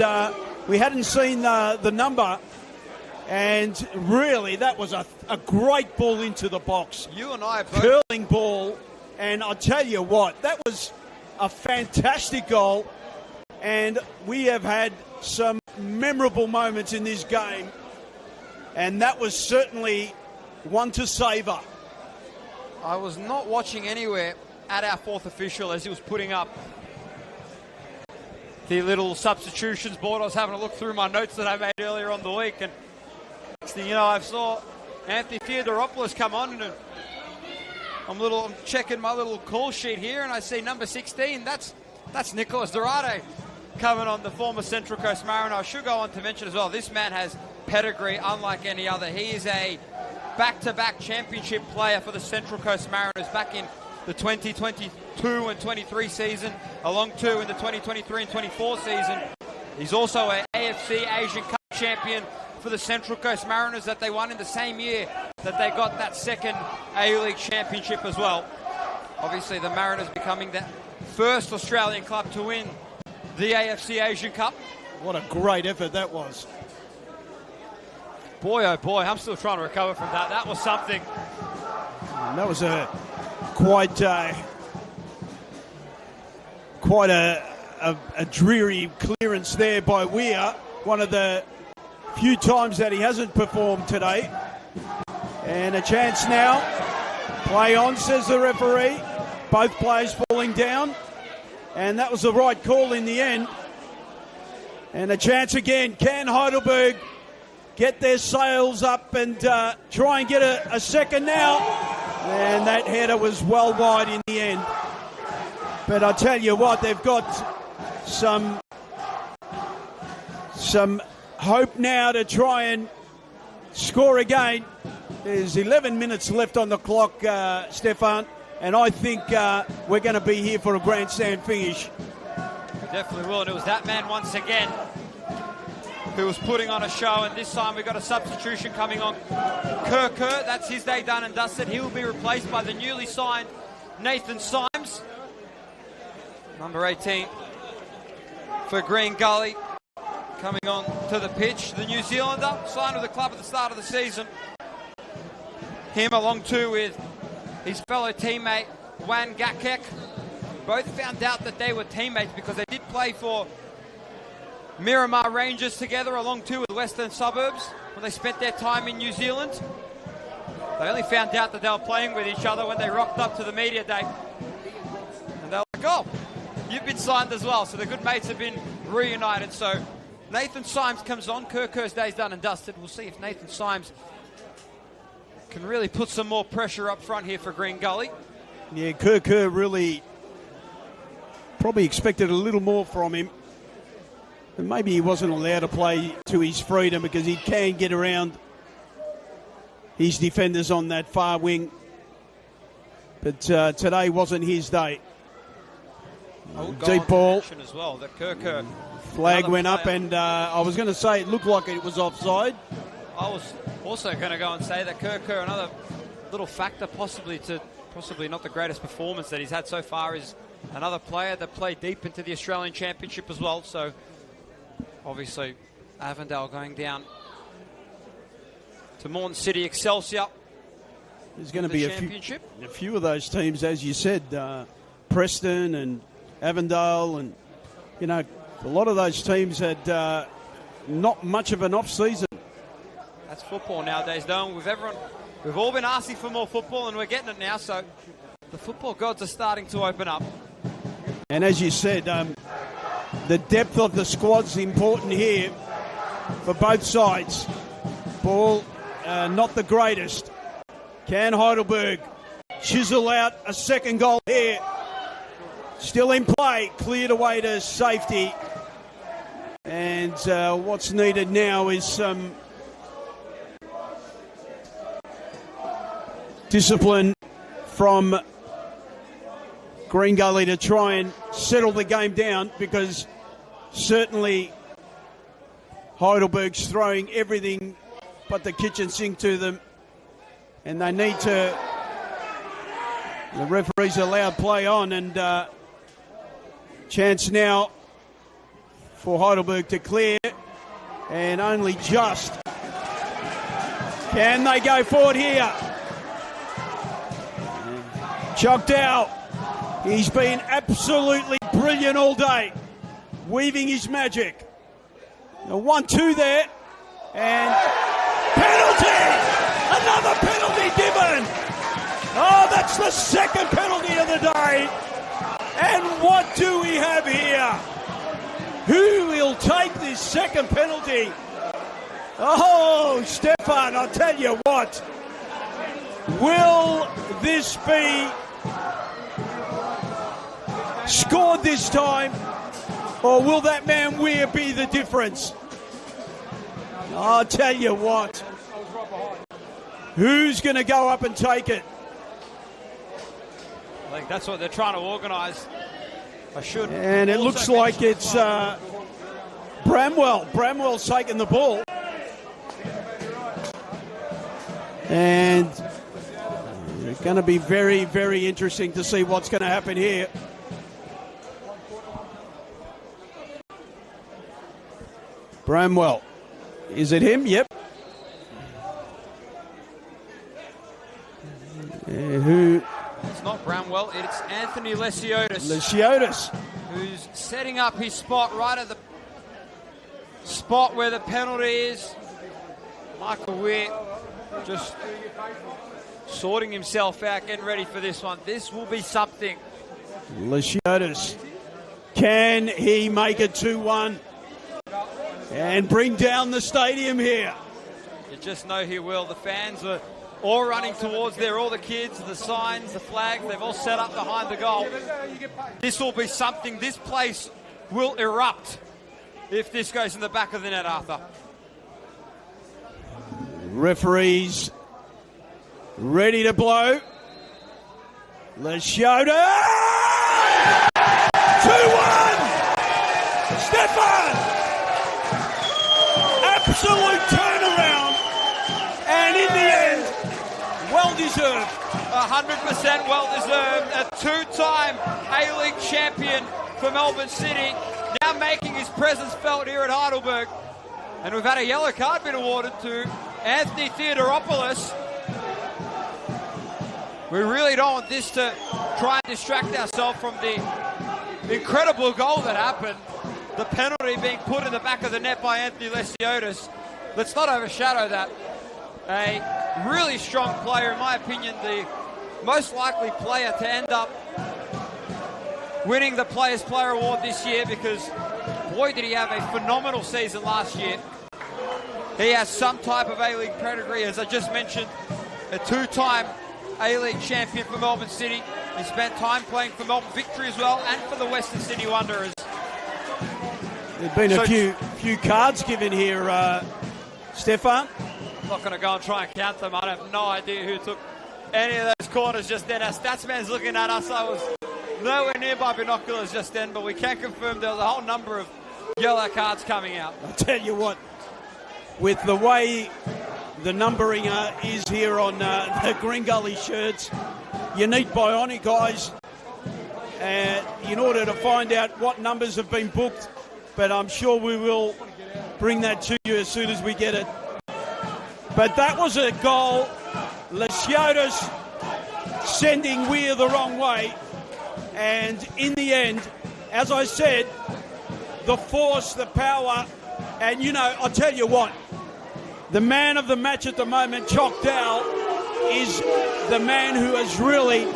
we hadn't seen the number. And really, that was a great ball into the box. You and I both. Curling ball. And I'll tell you what, that was a fantastic goal. And we have had some memorable moments in this game. And that was certainly one to savour. I was not watching anywhere at our fourth official as he was putting up the little substitutions board. I was having a look through my notes that I made earlier on the week, and next thing you know, I saw Anthony Theodoropoulos come on, and I'm checking my little call sheet here, and I see number 16. That's Nicholas Durate coming on, the former Central Coast Mariner. I should go on to mention as well, this man has pedigree unlike any other. He is a back-to-back championship player for the Central Coast Mariners back in the 2022 and 23 season, along too in the 2023 and 24 season. He's also an AFC Asian Cup champion for the Central Coast Mariners that they won in the same year that they got that second A-League championship as well. Obviously, the Mariners becoming the first Australian club to win the AFC Asian Cup. What a great effort that was. Boy, oh boy, I'm still trying to recover from that. That was something. That was quite a dreary clearance there by Weir. One of the few times that he hasn't performed today. And a chance now. Play on, says the referee. Both players falling down. And that was the right call in the end. And a chance again. Can Heidelberg get their sails up and try and get a second now? And that header was well wide in the end. But I tell you what, they've got some hope now to try and score again. There's 11 minutes left on the clock, Stefan, and I think we're going to be here for a grandstand finish. We definitely will, and it was that man once again who was putting on a show, and this time we got a substitution coming on. Kerr, that's his day done and dusted. He will be replaced by the newly signed Nathan Symes, number 18 for Green Gully, coming on to the pitch. The New Zealander signed with the club at the start of the season. Him along too with his fellow teammate Wan Gakek. Both found out that they were teammates because they did play for Miramar Rangers together, along too with Western Suburbs when they spent their time in New Zealand. They only found out that they were playing with each other when they rocked up to the media day. And they were like, oh, you've been signed as well. So the good mates have been reunited. So Nathan Symes comes on. Kerr's day's done and dusted. We'll see if Nathan Symes can really put some more pressure up front here for Green Gully. Yeah, Kerr really probably expected a little more from him. And maybe he wasn't allowed to play to his freedom because he can get around his defenders on that far wing. But today wasn't his day. Deep ball. As well, that Kerr flag went up, and I was going to say it looked like it was offside. I was also going to go and say that Kerr, another little factor possibly not the greatest performance that he's had so far, is another player that played deep into the Australian Championship as well. So obviously Avondale going down to Mourne City Excelsior. There's going to be a few of those teams, as you said, Preston and Avondale, and you know, a lot of those teams had not much of an off season. That's football nowadays, though. We've all been asking for more football, and we're getting it now. So the football gods are starting to open up. And as you said, the depth of the squad's important here for both sides. Ball not the greatest. Can Heidelberg chisel out a second goal here? Still in play, cleared away to safety. And what's needed now is some discipline from Green Gully to try and settle the game down, because certainly Heidelberg's throwing everything but the kitchen sink to them, and they need to. The referee's allowed play on, and chance now for Heidelberg to clear, and only just. Can they go forward here? Chucked out. He's been absolutely brilliant all day, weaving his magic. A 1-2 there, and penalty! Another penalty given! Oh, that's the second penalty of the day. And what do we have here? Who will take this second penalty? Oh, Stefan, I'll tell you what. Will this be scored this time, or will that man Weir be the difference? I'll tell you what. Who's going to go up and take it? I think that's what they're trying to organise. And it looks like it's Bramwell. Bramwell's taking the ball. And it's going to be very, very interesting to see what's going to happen here. Bramwell. Is it him? Yep. Who? It's not Bramwell, it's Anthony Lesiotis. Who's setting up his spot right at the spot where the penalty is. Michael Weir just sorting himself out, getting ready for this one. This will be something. Lesiotis. Can he make it 2-1 and bring down the stadium here? You just know he will. The fans are all running towards there. All the kids, the signs, the flags, they've all set up behind the goal. This will be something, this place will erupt if this goes in the back of the net, Arthur. Referees ready to blow. Leciota! 2-1! Stefan! Absolute turnaround. And in the end, well-deserved. 100% well-deserved. A two-time A-League champion for Melbourne City. Now making his presence felt here at Heidelberg. And we've had a yellow card been awarded to Anthony Theodoropoulos. We really don't want this to try and distract ourselves from the incredible goal that happened. The penalty being put in the back of the net by Anthony Lesiotis. Let's not overshadow that. A really strong player, in my opinion, the most likely player to end up winning the Players Player Award this year, because boy did he have a phenomenal season last year. He has some type of A-League pedigree, as I just mentioned, a two-time A-League champion for Melbourne City. He spent time playing for Melbourne Victory as well, and for the Western Sydney Wanderers. There've been a few cards given here, Stefan. I'm not going to go and try and count them. I have no idea who took any of those corners just then. Our statsman's looking at us. I was nowhere near my binoculars just then, but we can confirm there was a whole number of yellow cards coming out. I'll tell you what, with the way the numbering is here on the Green Gully shirts, you need bionic eyes in order to find out what numbers have been booked. But I'm sure we will bring that to you as soon as we get it. But that was a goal. Lesiotis sending Weir the wrong way. And in the end, as I said, the force, the power, and you know, I'll tell you what, the man of the match at the moment, Choc Dow, is the man who has really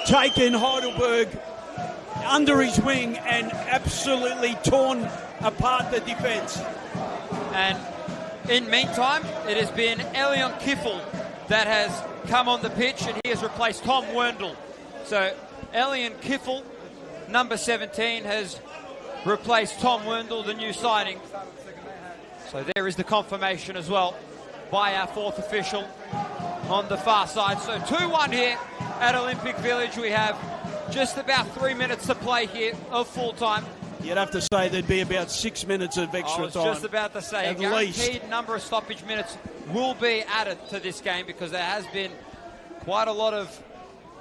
taken Heidelberg under his wing and absolutely torn apart the defence. And in meantime, it has been Elion Kiffel that has come on the pitch, and he has replaced Tom Werndl. So Elion Kiffel, number 17, has replaced Tom Werndl, the new signing. So there is the confirmation as well by our fourth official on the far side. So 2-1 here at Olympic Village. We have just about 3 minutes to play here of full time. You'd have to say there'd be about 6 minutes of extra time. I was just about to say, a guaranteed number of stoppage minutes will be added to this game, because there has been quite a lot of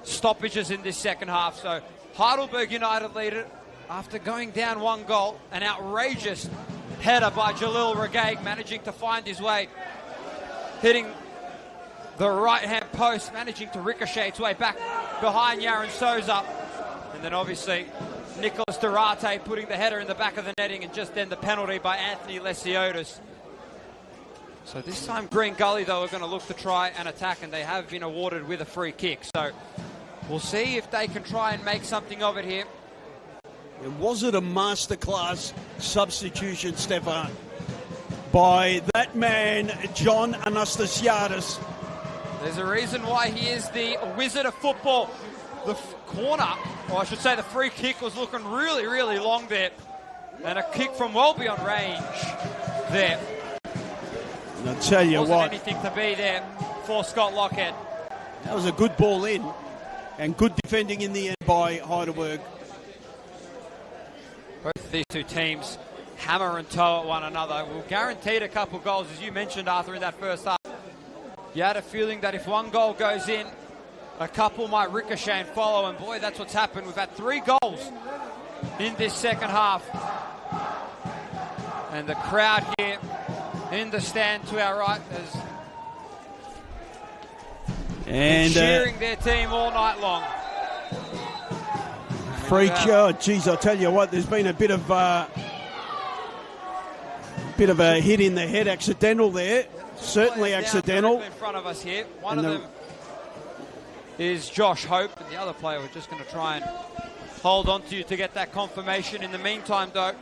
stoppages in this second half. So Heidelberg United lead it after going down 1 goal. An outrageous header by Jalil Regaig, managing to find his way, hitting the right-hand post, managing to ricochet its way back behind Yaron Souza. And then obviously Nicholas Durate putting the header in the back of the netting, and just then the penalty by Anthony Lesiotis. So this time Green Gully, though, are going to look to try and attack, and they have been awarded with a free kick. So we'll see if they can try and make something of it here. Was it a masterclass substitution, Stefan, by that man, John Anastasiadis? There's a reason why he is the wizard of football. The corner, or I should say the free kick, was looking really, really long there. And a kick from well beyond range there. And I'll tell you Wasn't what, anything to be there for Scott Lockhead. that was a good ball in, and good defending in the end by Heidelberg. Both of these two teams hammer and toe at one another. We'll guaranteed a couple goals, as you mentioned, Arthur, in that first half. You had a feeling that if 1 goal goes in, a couple might ricochet and follow, and boy, that's what's happened. We've had 3 goals in this second half. And the crowd here in the stand to our right is cheering their team all night long. Free kick, geez, I'll tell you what, there's been a bit of a hit in the head, accidental there. Certainly accidental. In front of us here. One of them is Josh Hope, and the other player, we're just going to try and hold on to you to get that confirmation. In the meantime, though,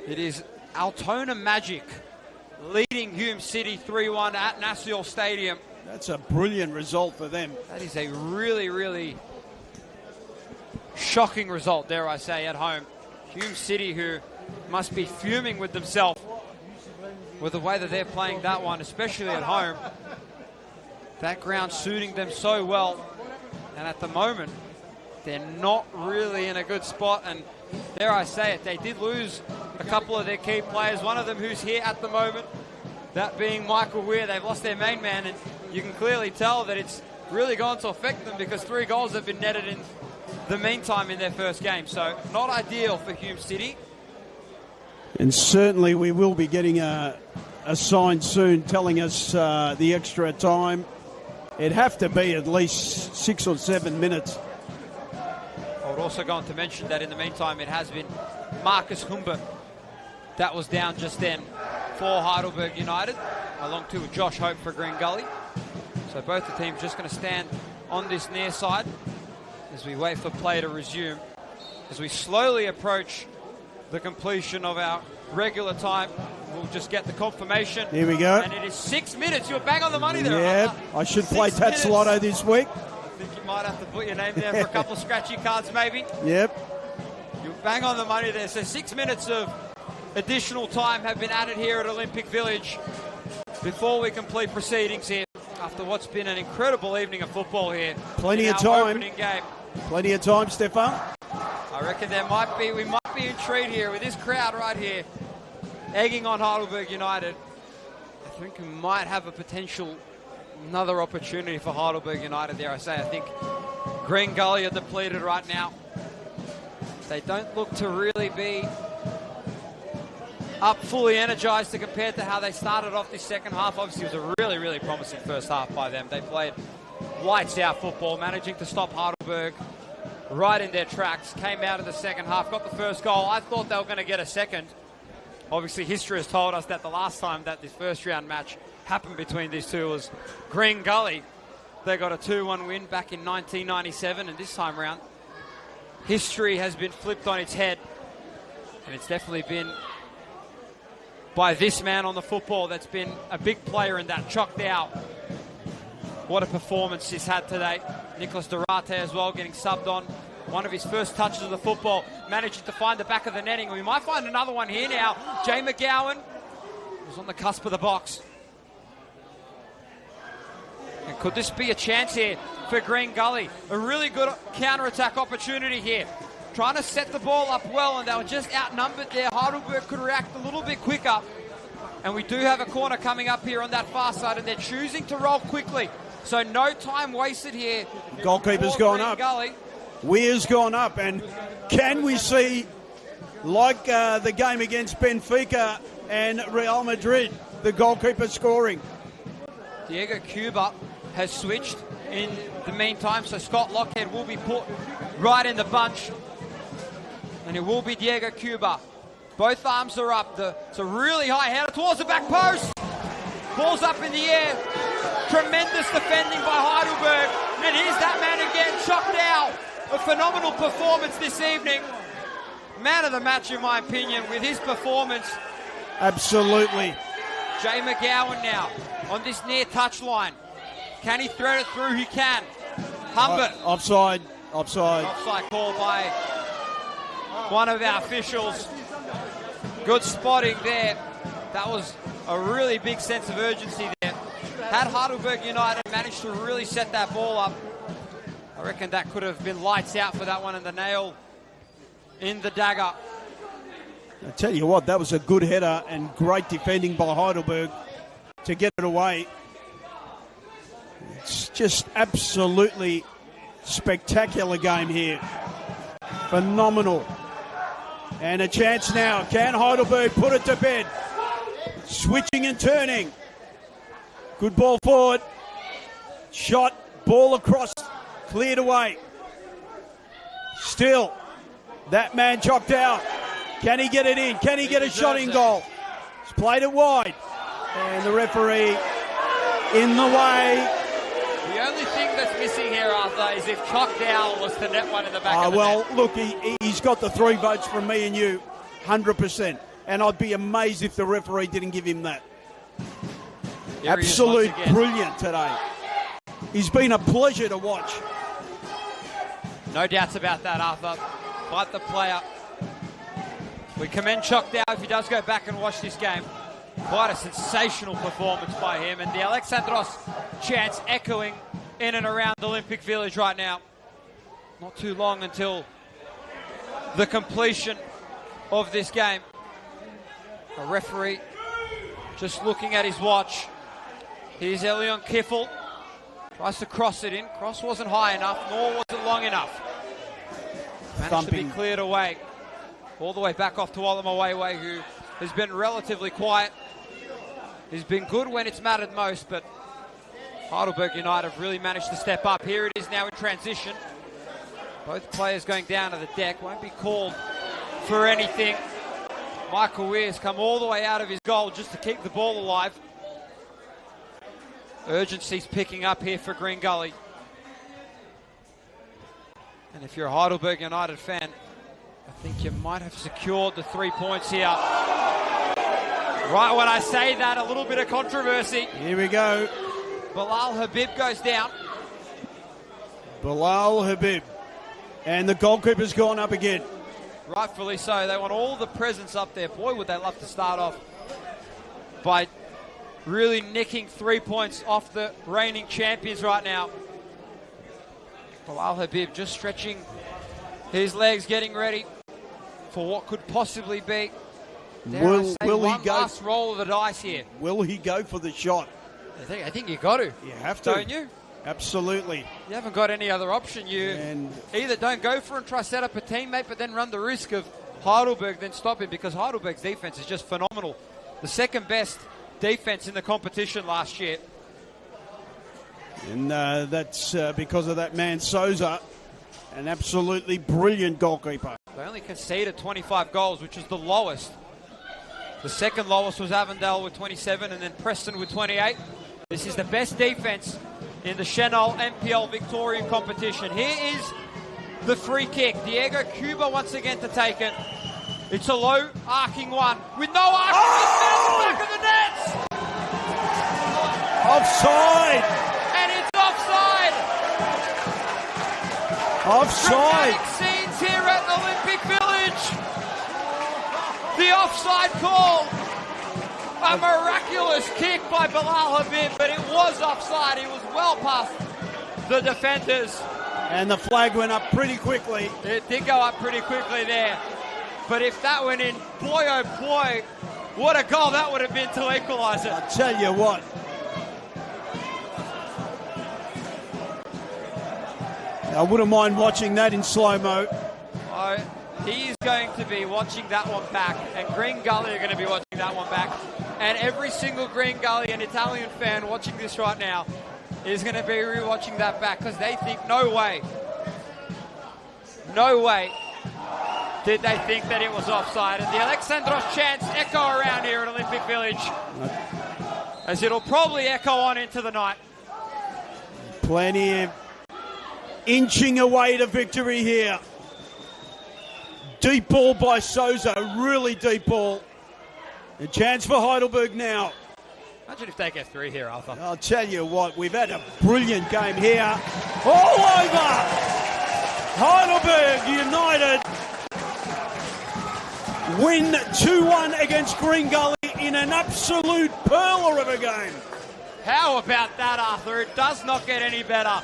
it is Altona Magic leading Hume City 3-1 at Nassau Stadium. That's a brilliant result for them. That is a really, really shocking result, dare I say, at home. Hume City, who must be fuming with themselves with the way that they're playing that one, especially at home. That ground suiting them so well. And at the moment, they're not really in a good spot. And dare I say it, they did lose a couple of their key players. One of them who's here at the moment, that being Michael Weir. They've lost their main man, and you can clearly tell that it's really going to affect them because 3 goals have been netted in the meantime in their first game. So not ideal for Hume City. And certainly we will be getting a sign soon telling us the extra time. It'd have to be at least 6 or 7 minutes. I would also go on to mention that in the meantime it has been Marcus Humbert that was down just then for Heidelberg United, along to Josh Hope for Green Gully. So both the teams just going to stand on this near side as we wait for play to resume. As we slowly approach the completion of our regular time, we'll just get the confirmation. Here we go. And it is 6 minutes. You're bang on the money there. Yeah, I should play Tatsalotto this week. I think you might have to put your name down for a couple of scratchy cards maybe. Yep. You're bang on the money there. So 6 minutes of additional time have been added here at Olympic Village before we complete proceedings here after what's been an incredible evening of football here. Plenty of time. Opening game. Plenty of time, Stefan. I reckon we might be in treat here with this crowd right here egging on Heidelberg United. I think we might have a potential another opportunity for Heidelberg United there. I think Green Gully are depleted right now. They don't look to really be up fully energized to compare to how they started off this second half. Obviously, it was a really, really promising first half by them. They played lights out football, managing to stop Heidelberg right in their tracks. Came out in the second half, got the first goal. I thought they were going to get a second. Obviously, history has told us that the last time that this first round match happened between these two was Green Gully. They got a 2-1 win back in 1997, and this time round, history has been flipped on its head. And it's definitely been by this man on the football that's been a big player in that, Chuck Dow. What a performance he's had today. Nicholas Durate as well, getting subbed on. One of his first touches of the football, managing to find the back of the netting. We might find another one here now. Jay McGowan was on the cusp of the box. And could this be a chance here for Green Gully? A really good counter-attack opportunity here. Trying to set the ball up well, and they were just outnumbered there. Heidelberg could react a little bit quicker. And we do have a corner coming up here on that far side, and they're choosing to roll quickly. So no time wasted here. Goalkeeper's gone up. Gully. Weir's gone up, and can we see, like the game against Benfica and Real Madrid, the goalkeeper scoring? Diego Cuba has switched in the meantime, so Scott Lockhead will be put right in the bunch. And it will be Diego Cuba. Both arms are up. It's a really high header towards the back post. Ball's up in the air. Tremendous defending by Heidelberg. And here's that man again, Chuck Dow. A phenomenal performance this evening. Man of the match, in my opinion, with his performance. Absolutely. Jay McGowan now on this near touchline. Can he thread it through? He can. Humbert. Offside. Offside call by one of our officials. Good spotting there. That was a really big sense of urgency there. Had Heidelberg United managed to really set that ball up, I reckon that could have been lights out for that one, and the nail in the dagger. I tell you what, that was a good header and great defending by Heidelberg to get it away. It's just absolutely spectacular game here. Phenomenal. And a chance now. Can Heidelberg put it to bed? Switching and turning. Good ball forward. Shot. Ball across. Cleared away. Still. That man chopped out. Can he get it in? Can he get a shot in goal? He's played it wide. And the referee in the way. The only thing that's missing here, Arthur, is if Chuck Dowell was to net one in the back of the net. Look, he's got the 3 votes from me and you, 100%. And I'd be amazed if the referee didn't give him that. Here Absolute brilliant today. He's been a pleasure to watch. No doubts about that, Arthur. Quite the player. We commend Chock now if he does go back and watch this game. Quite a sensational performance by him, and the Alexandros chants echoing in and around the Olympic Village right now. Not too long until the completion of this game. A referee just looking at his watch. Here's Elion Kiffel. Tries to cross it in. Cross wasn't high enough, nor was it long enough. Managed to be cleared away. All the way back off to Olamawewe, who has been relatively quiet. He's been good when it's mattered most, but Heidelberg United have really managed to step up. Here it is now in transition. Both players going down to the deck. Won't be called for anything. Michael Weir's come all the way out of his goal just to keep the ball alive. Urgency's picking up here for Green Gully. And if you're a Heidelberg United fan, I think you might have secured the 3 points here. Right when I say that, a little bit of controversy. Here we go. Bilal Habib goes down. Bilal Habib. And the goalkeeper's gone up again. Rightfully so. They want all the presence up there. Boy, would they love to start off by really nicking 3 points off the reigning champions right now. Bilal Habib just stretching his legs, getting ready for what could possibly be Will he go? Last roll of the dice here. Will he go for the shot? I think you got to. You have to. Don't you? Absolutely. You haven't got any other option. You either don't go for it and try set up a teammate, but then run the risk of Heidelberg then stopping, because Heidelberg's defense is just phenomenal. The second best defense in the competition last year. And that's because of that man Souza, an absolutely brilliant goalkeeper. They only conceded 25 goals, which is the lowest. The second lowest was Avondale with 27, and then Preston with 28. This is the best defense in the Senol NPL Victorian competition. Here is the free kick. Diego Cuba once again to take it. It's a low arcing one with no arcing. Oh! Back of the nets. Offside. And it's offside. Offside. Dramatic scenes here at the Olympic Village. The offside call. A miraculous kick by Bilal Habib, but it was offside. He was well past the defenders. And the flag went up pretty quickly. It did go up pretty quickly there. But if that went in, boy oh boy, what a goal that would have been to equalise it. I'll tell you what. I wouldn't mind watching that in slow-mo. He is going to be watching that one back, and Green Gully are going to be watching that one back. And every single Green Gully and Italian fan watching this right now is going to be rewatching that back, because they think, no way did they think that it was offside. And the Alexandros chants echo around here at Olympic Village, as it'll probably echo on into the night. Plenty of inching away to victory here. Deep ball by Souza, really deep ball. A chance for Heidelberg now. Imagine if they get 3 here, Arthur. I'll tell you what, we've had a brilliant game here. All over! Heidelberg United win 2-1 against Green Gully in an absolute pearler of a game. How about that, Arthur? It does not get any better.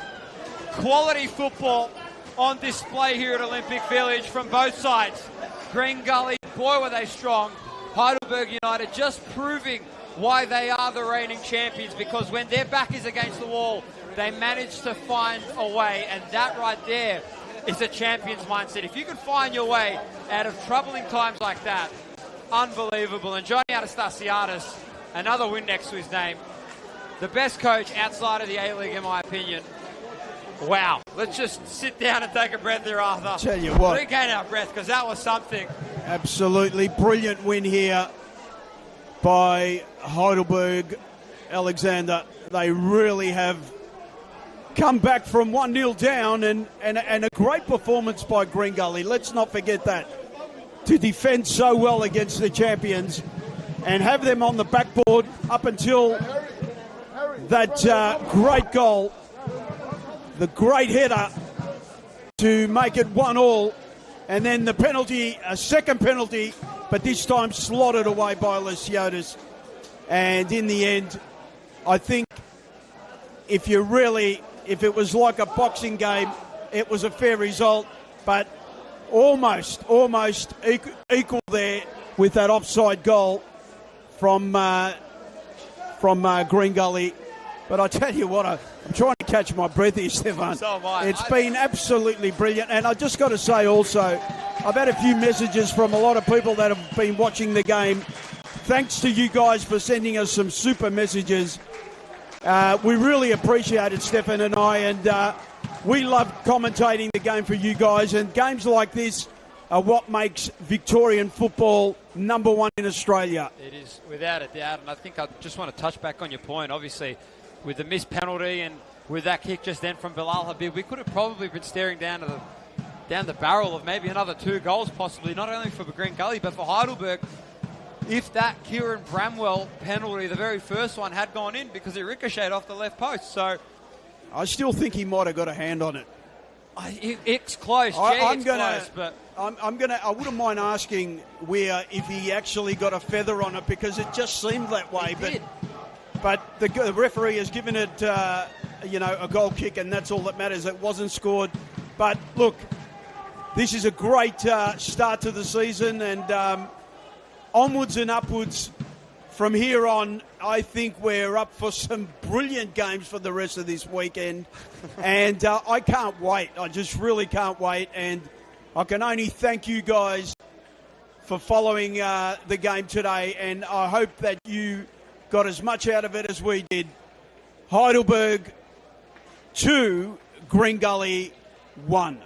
Quality football on display here at Olympic Village from both sides. Green Gully, boy were they strong. Heidelberg United just proving why they are the reigning champions, because when their back is against the wall, they manage to find a way, and that right there is a champion's mindset. If you can find your way out of troubling times like that, unbelievable. And Johnny Anastasiadis, another win next to his name. The best coach outside of the A-League, in my opinion. Wow. Let's just sit down and take a breath here, Arthur. I'll tell you what. Regain our breath, because that was something. Absolutely brilliant win here by Heidelberg Alexander. They really have come back from 1-0 down, and a great performance by Green Gully. Let's not forget that. To defend so well against the champions and have them on the backboard up until that great goal the great header to make it 1-1, and then the penalty, a second penalty, but this time slotted away by Lesiotis. And in the end, I think if it was like a boxing game, it was a fair result, but almost equal there with that offside goal from Green Gully. But I tell you what, I'm trying to catch my breath here, Stefan. So am I. It's been absolutely brilliant. And I just got to say also, I've had a few messages from a lot of people that have been watching the game. Thanks to you guys for sending us some super messages. We really appreciate it, Stefan and I, and we love commentating the game for you guys. And games like this are what makes Victorian football number one in Australia. It is, without a doubt, and I think I just want to touch back on your point. Obviously, with the missed penalty and with that kick just then from Bilal Habib, we could have probably been staring down the barrel of maybe another 2 goals possibly, not only for Green Gully but for Heidelberg, if that Kieran Bramwell penalty, the very first one, had gone in, because it ricocheted off the left post. So I still think he might have got a hand on it. It's close. Close, but I wouldn't mind asking Weir if he actually got a feather on it, because it just seemed that way. But the referee has given it, a goal kick, and that's all that matters. It wasn't scored. But look, this is a great start to the season, and onwards and upwards from here on. I think we're up for some brilliant games for the rest of this weekend. And I can't wait. I just really can't wait. And I can only thank you guys for following the game today. And I hope that you got as much out of it as we did. Heidelberg 2, Green Gully 1.